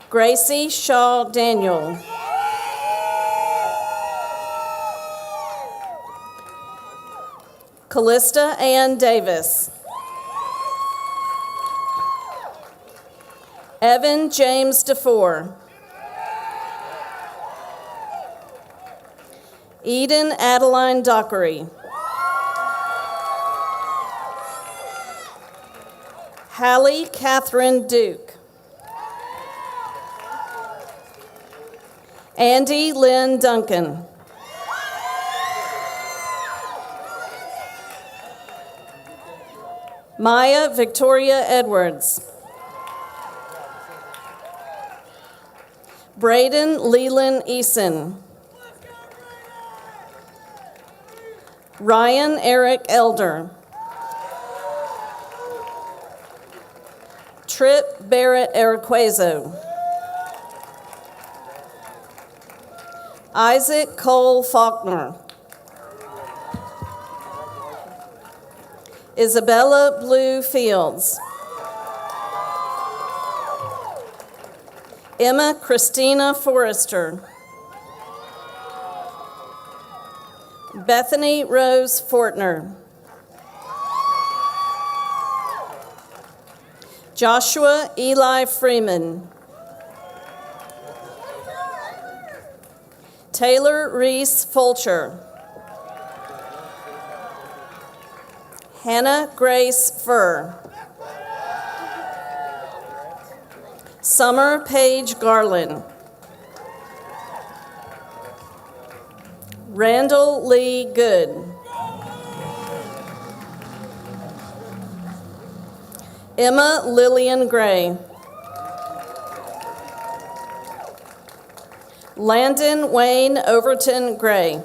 Gracie Shaw Daniel. Callista Ann Davis. Evan James DeFore. Eden Adeline Dockery. Hallie Catherine Duke. Andy Lynn Duncan. Maya Victoria Edwards. Braden Leland Eason. Ryan Eric Elder. Trip Barrett Araquezo. Isaac Cole Faulkner. Isabella Blue Fields. Emma Christina Forrester. Bethany Rose Fortner. Joshua Eli Freeman. Taylor Reese Fulcher. Hannah Grace Furr. Summer Paige Garland. Randall Lee Good. Emma Lillian Gray. Landon Wayne Overton Gray.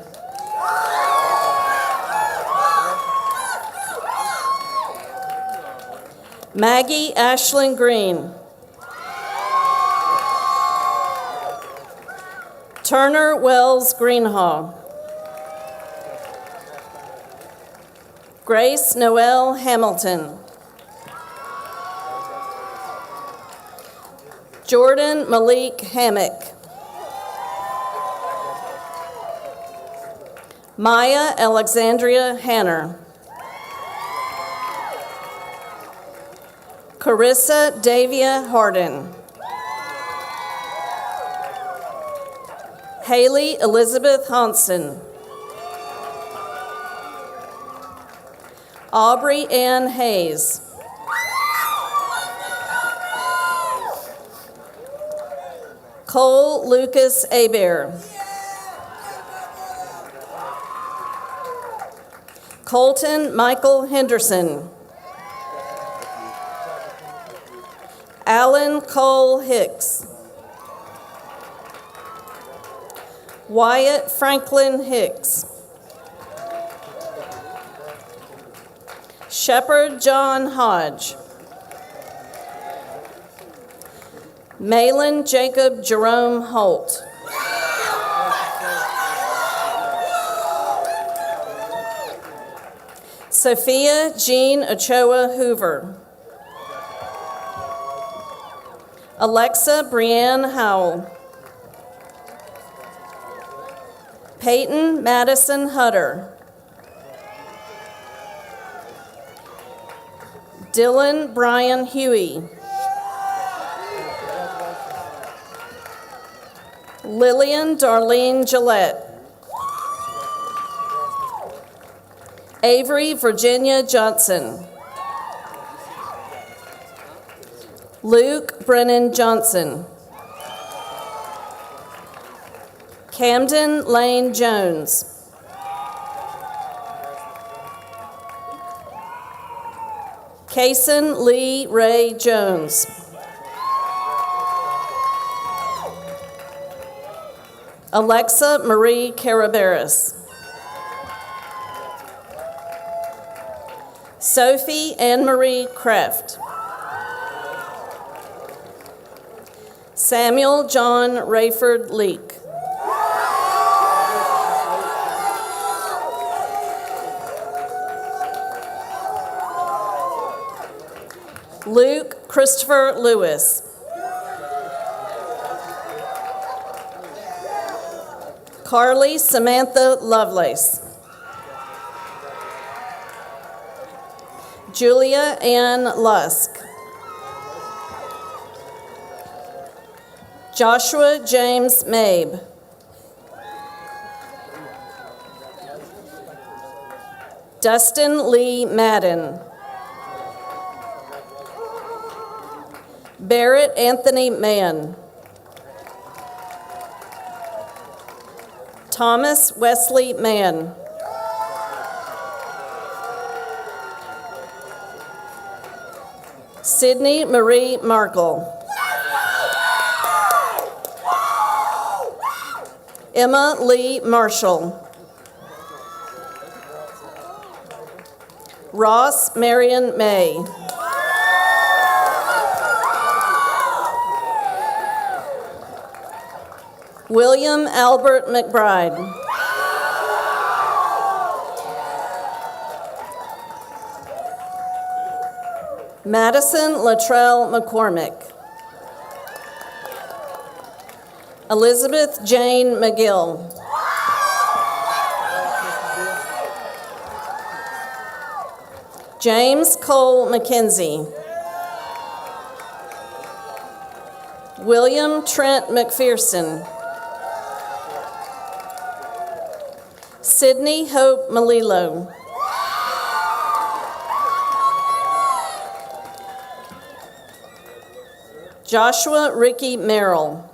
Maggie Ashlyn Green. Turner Wells Greenhaw. Grace Noel Hamilton. Jordan Malik Hammock. Maya Alexandria Hanner. Carissa Davia Harden. Haley Elizabeth Hansen. Aubrey Ann Hayes. Cole Lucas Abear. Colton Michael Henderson. Alan Cole Hicks. Wyatt Franklin Hicks. Shepherd John Hodge. Malin Jacob Jerome Holt. Sophia Jean Ochoa Hoover. Alexa Brianne Howell. Peyton Madison Hutter. Dylan Brian Huey. Lillian Darlene Gillette. Avery Virginia Johnson. Luke Brennan Johnson. Camden Lane Jones. Kaysen Lee Ray Jones. Alexa Marie Carabaris. Sophie Anne Marie Kraft. Samuel John Rayford Leake. Luke Christopher Lewis. Carly Samantha Lovelace. Julia Ann Lusk. Joshua James Mabe. Dustin Lee Madden. Barrett Anthony Mann. Thomas Wesley Mann. Sydney Marie Markle. Emma Lee Marshall. Ross Marion May. William Albert McBride. Madison Latrell McCormick. Elizabeth Jane McGill. James Cole McKenzie. William Trent McPherson. Sydney Hope Malilo. Joshua Ricky Merrill.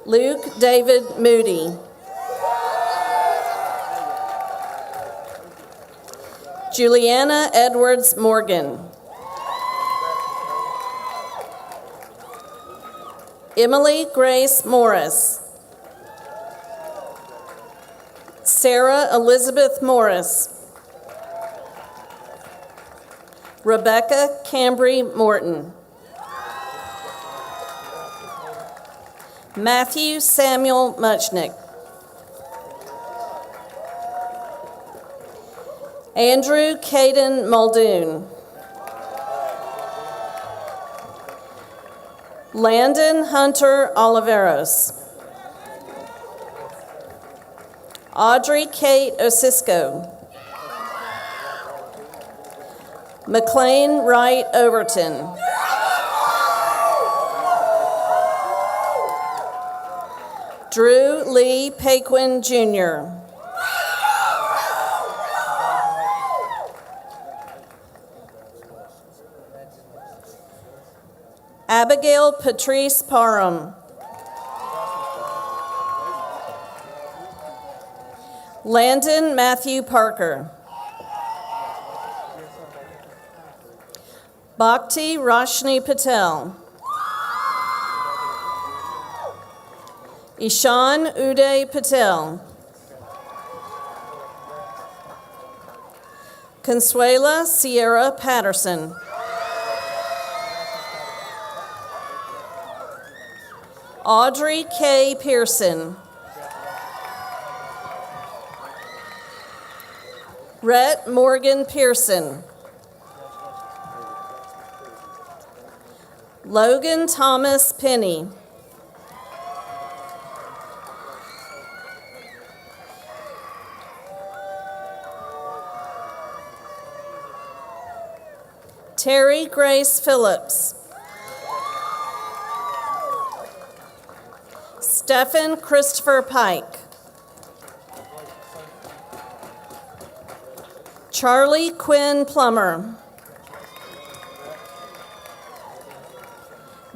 Luke David Moody. Juliana Edwards Morgan. Emily Grace Morris. Sarah Elizabeth Morris. Rebecca Cambry Morton. Matthew Samuel Muchnick. Andrew Caden Muldoon. Landon Hunter Oliveros. Audrey Kate Osisco. McLean Wright Overton. Drew Lee Paquin Jr. Abigail Patrice Parham. Landon Matthew Parker. Bhakti Roshni Patel. Ishan Uday Patel. Consuela Sierra Patterson. Audrey K. Pearson. Rhett Morgan Pearson. Logan Thomas Penny. Terry Grace Phillips. Stephen Christopher Pike. Charlie Quinn Plummer.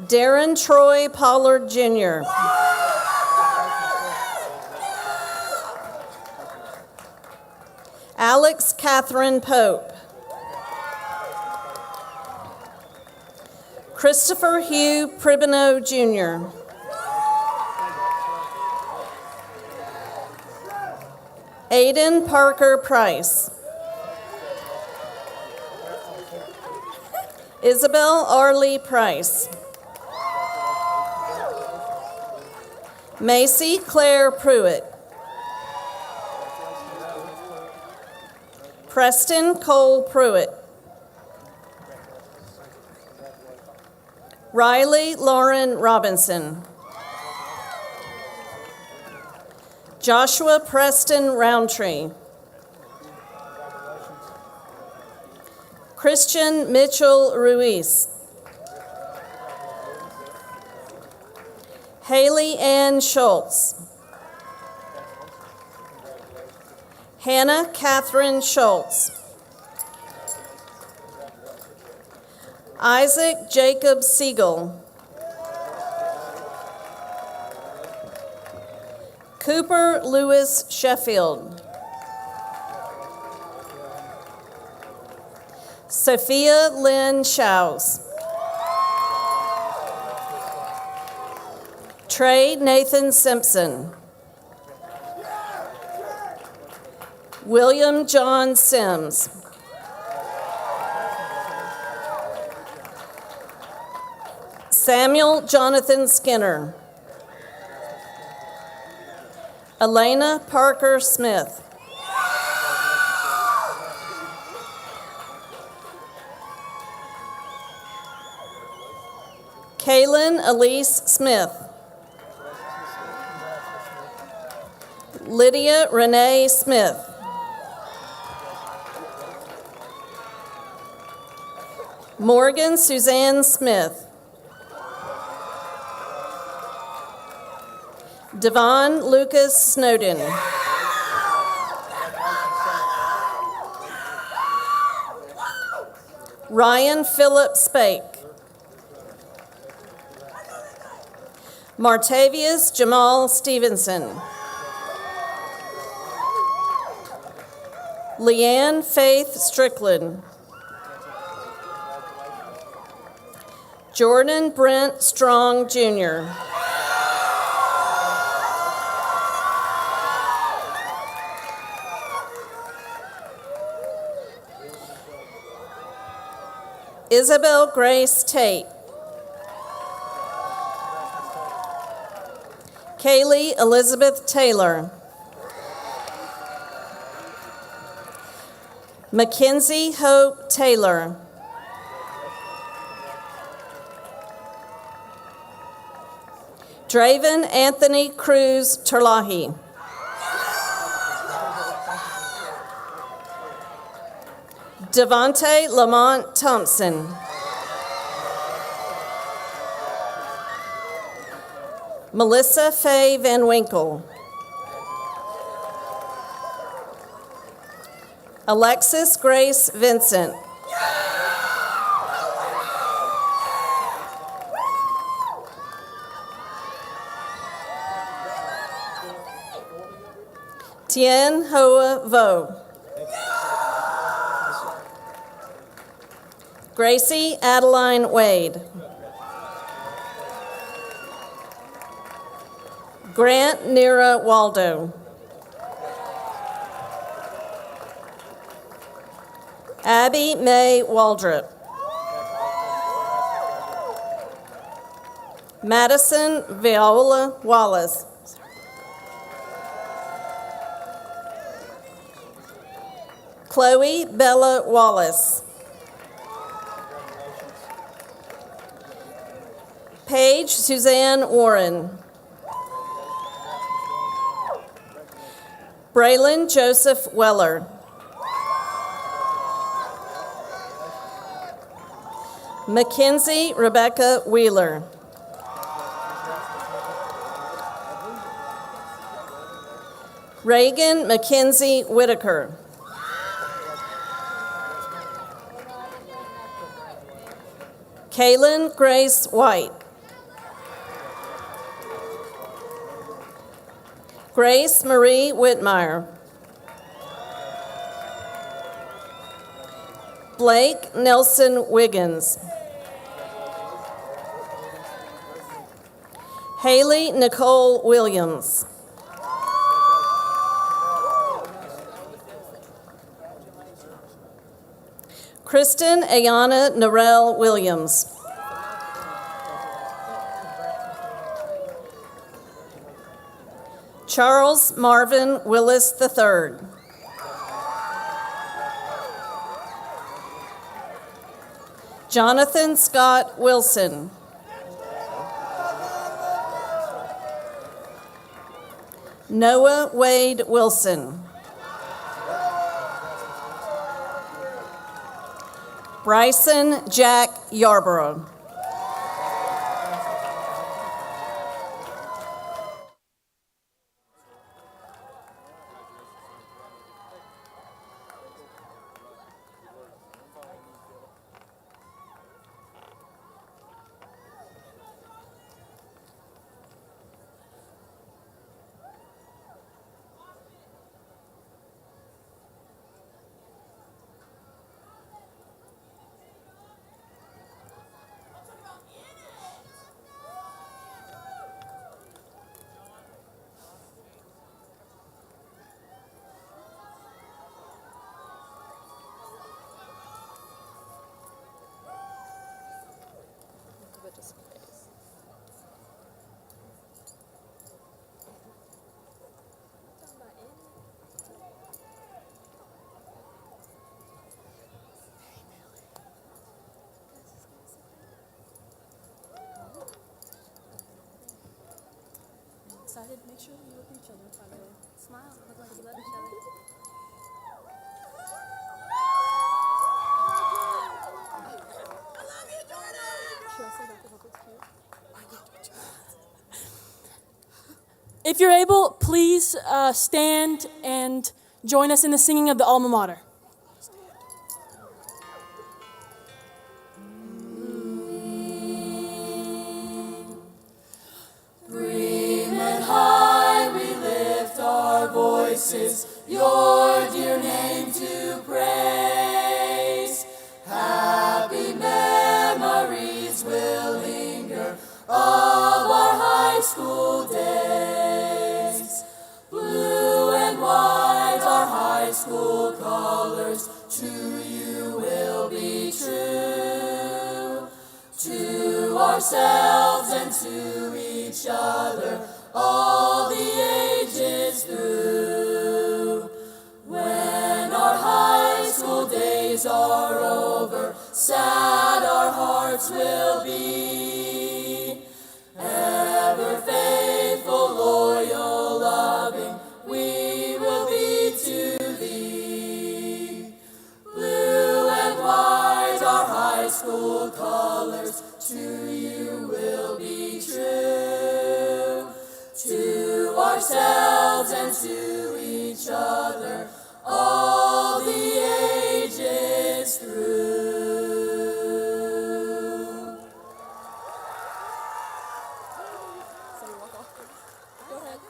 Darren Troy Pollard Jr. Alex Catherine Pope. Christopher Hugh Pribino Jr. Aiden Parker Price. Isabel Arlie Price. Macy Claire Pruitt. Preston Cole Pruitt. Riley Lauren Robinson. Joshua Preston Roundtree. Christian Mitchell Ruiz. Haley Ann Schultz. Hannah Catherine Schultz. Isaac Jacob Siegel. Cooper Lewis Sheffield. Sophia Lynn Shouse. Trey Nathan Simpson. William John Sims. Samuel Jonathan Skinner. Elena Parker Smith. Kaylin Elise Smith. Lydia Renee Smith. Morgan Suzanne Smith. Devon Lucas Snowden. Ryan Phillip Spake. Martavius Jamal Stevenson. Leanne Faith Strickland. Jordan Brent Strong, Jr. Isabel Grace Tate. Kaylee Elizabeth Taylor. Mackenzie Hope Taylor. Draven Anthony Cruz Terlahi. Devontae Lamont Thompson. Melissa Faye Van Winkle. Alexis Grace Vincent. Tien Hoa Vo. Gracie Adeline Wade. Grant Nira Waldo. Abby Mae Waldrop. Madison Viola Wallace. Chloe Bella Wallace. Paige Suzanne Warren. Braylon Joseph Weller. Mackenzie Rebecca Wheeler. Reagan Mackenzie Whitaker. Kaylin Grace White. Grace Marie Whitmire. Blake Nelson Wiggins. Haley Nicole Williams. Kristen Ayana Narell Williams. Charles Marvin Willis III. Jonathan Scott Wilson. Noah Wade Wilson. Bryson Jack Yarborough. excited. Make sure you look at each other, by the way. Smile. Look like you love each other. If you're able, please stand and join us in the singing of the alma mater. Bremen High, we lift our voices, your dear name to praise. Happy memories will linger of our high school days. Blue and white, our high school colors, to you will be true. To ourselves and to each other, all the ages through. When our high school days are over, sad our hearts will be. Ever faithful, loyal, loving, we will be to thee. Blue and white, our high school colors, to you will be true. To ourselves and to each other, all the ages through. Go ahead.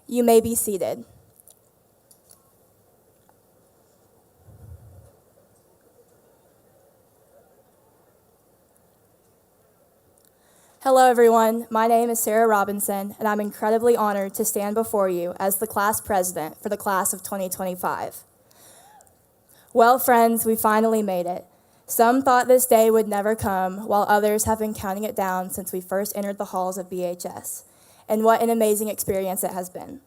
You may be seated. Hello, everyone. My name is Sarah Robinson, and I'm incredibly honored to stand before you as the class president for the class of 2025. Well, friends, we finally made it. Some thought this day would never come, while others have been counting it down since we first entered the halls of BHS. And what an amazing experience it has been.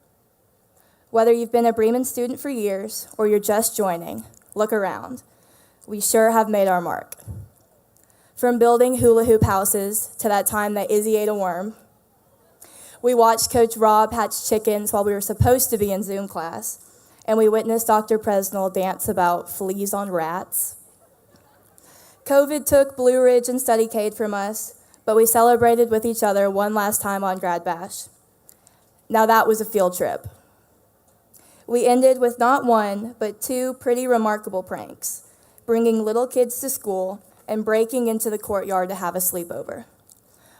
Whether you've been a Bremen student for years or you're just joining, look around. We sure have made our mark. From building hula hoop houses to that time that Izzy ate a worm, we watched Coach Rob hatch chickens while we were supposed to be in Zoom class, and we witnessed Dr. Presnell dance about fleas on rats. COVID took Blue Ridge and Studycade from us, but we celebrated with each other one last time on Grad Bash. Now that was a field trip. We ended with not one, but two pretty remarkable pranks, bringing little kids to school and breaking into the courtyard to have a sleepover.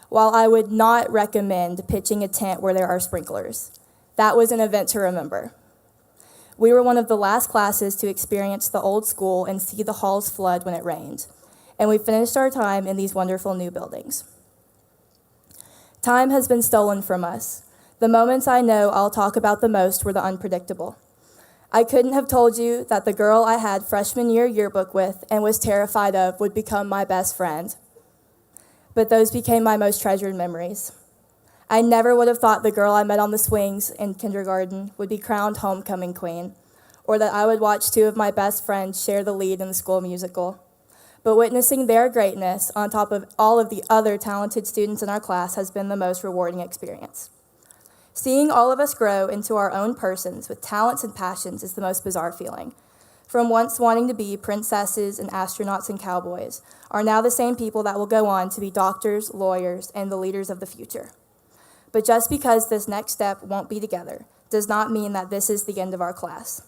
While I would not recommend pitching a tent where there are sprinklers, that was an event to remember. We were one of the last classes to experience the old school and see the halls flood when it rained, and we finished our time in these wonderful new buildings. Time has been stolen from us. The moments I know I'll talk about the most were the unpredictable. I couldn't have told you that the girl I had freshman year yearbook with and was terrified of would become my best friend. But those became my most treasured memories. I never would have thought the girl I met on the swings in kindergarten would be crowned homecoming queen, or that I would watch two of my best friends share the lead in the school musical. But witnessing their greatness on top of all of the other talented students in our class has been the most rewarding experience. Seeing all of us grow into our own persons with talents and passions is the most bizarre feeling. From once wanting to be princesses and astronauts and cowboys, are now the same people that will go on to be doctors, lawyers, and the leaders of the future. But just because this next step won't be together does not mean that this is the end of our class.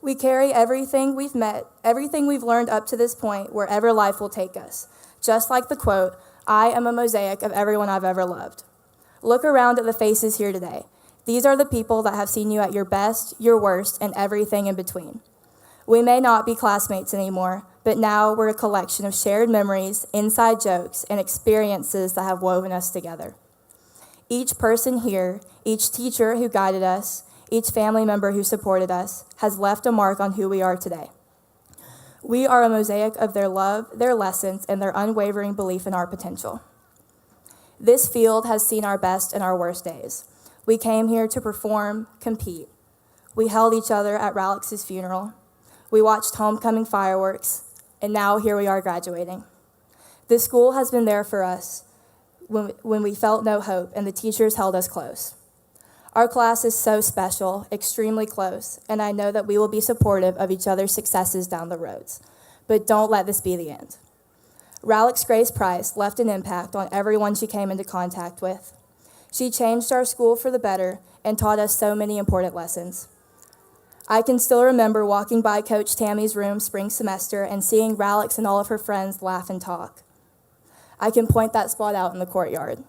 We carry everything we've learned up to this point wherever life will take us. Just like the quote, "I am a mosaic of everyone I've ever loved." Look around at the faces here today. These are the people that have seen you at your best, your worst, and everything in between. We may not be classmates anymore, but now we're a collection of shared memories, inside jokes, and experiences that have woven us together. Each person here, each teacher who guided us, each family member who supported us, has left a mark on who we are today. We are a mosaic of their love, their lessons, and their unwavering belief in our potential. This field has seen our best and our worst days. We came here to perform, compete. We held each other at Ralex's funeral. We watched homecoming fireworks, and now here we are graduating. This school has been there for us when we felt no hope, and the teachers held us close. Our class is so special, extremely close, and I know that we will be supportive of each other's successes down the roads. But don't let this be the end. Ralex Grace Price left an impact on everyone she came into contact with. She changed our school for the better and taught us so many important lessons. I can still remember walking by Coach Tammy's room spring semester and seeing Ralex and all of her friends laugh and talk. I can point that spot out in the courtyard.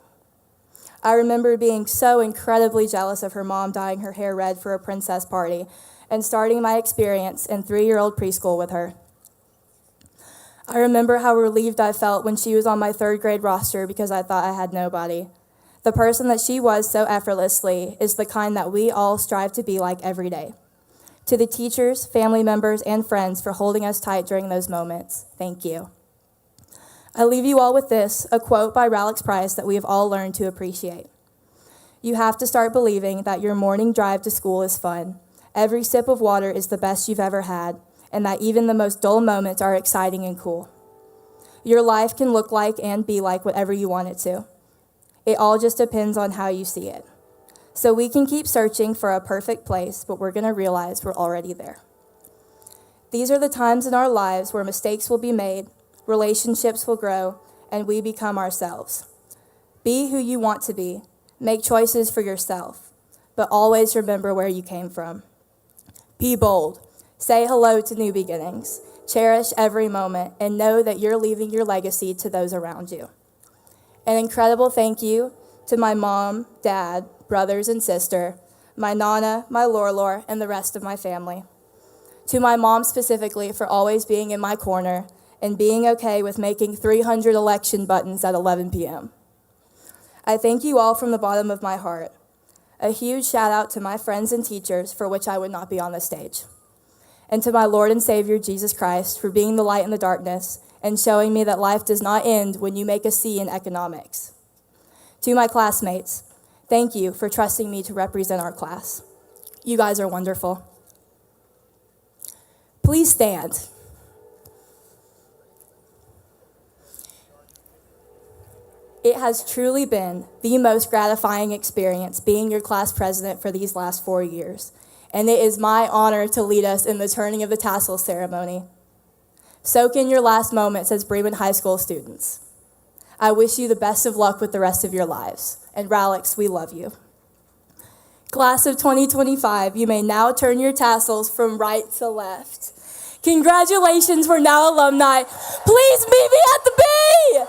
I remember being so incredibly jealous of her mom dyeing her hair red for a princess party and starting my experience in 3-year-old preschool with her. I remember how relieved I felt when she was on my 3rd grade roster because I thought I had nobody. The person that she was so effortlessly is the kind that we all strive to be like every day. To the teachers, family members, and friends for holding us tight during those moments, thank you. I leave you all with this, a quote by Ralex Price that we have all learned to appreciate. You have to start believing that your morning drive to school is fun. Every sip of water is the best you've ever had, and that even the most dull moments are exciting and cool. Your life can look like and be like whatever you want it to. It all just depends on how you see it. So we can keep searching for a perfect place, but we're going to realize we're already there. These are the times in our lives where mistakes will be made, relationships will grow, and we become ourselves. Be who you want to be. Make choices for yourself, but always remember where you came from. Be bold. Say hello to new beginnings. Cherish every moment, and know that you're leaving your legacy to those around you. An incredible thank you to my mom, dad, brothers and sister, my Nana, my Lorlor, and the rest of my family. To my mom specifically for always being in my corner and being okay with making 300 election buttons at 11 p.m. I thank you all from the bottom of my heart. A huge shout out to my friends and teachers for which I would not be on this stage. And to my Lord and Savior, Jesus Christ, for being the light in the darkness and showing me that life does not end when you make a C in economics. To my classmates, thank you for trusting me to represent our class. You guys are wonderful. Please stand. It has truly been the most gratifying experience being your class president for these last 4 years, and it is my honor to lead us in the turning of the tassel ceremony. Soak in your last moments as Bremen High School students. I wish you the best of luck with the rest of your lives, and Ralex, we love you. Class of 2025, you may now turn your tassels from right to left. Congratulations, we're now alumni. Please meet me at the B!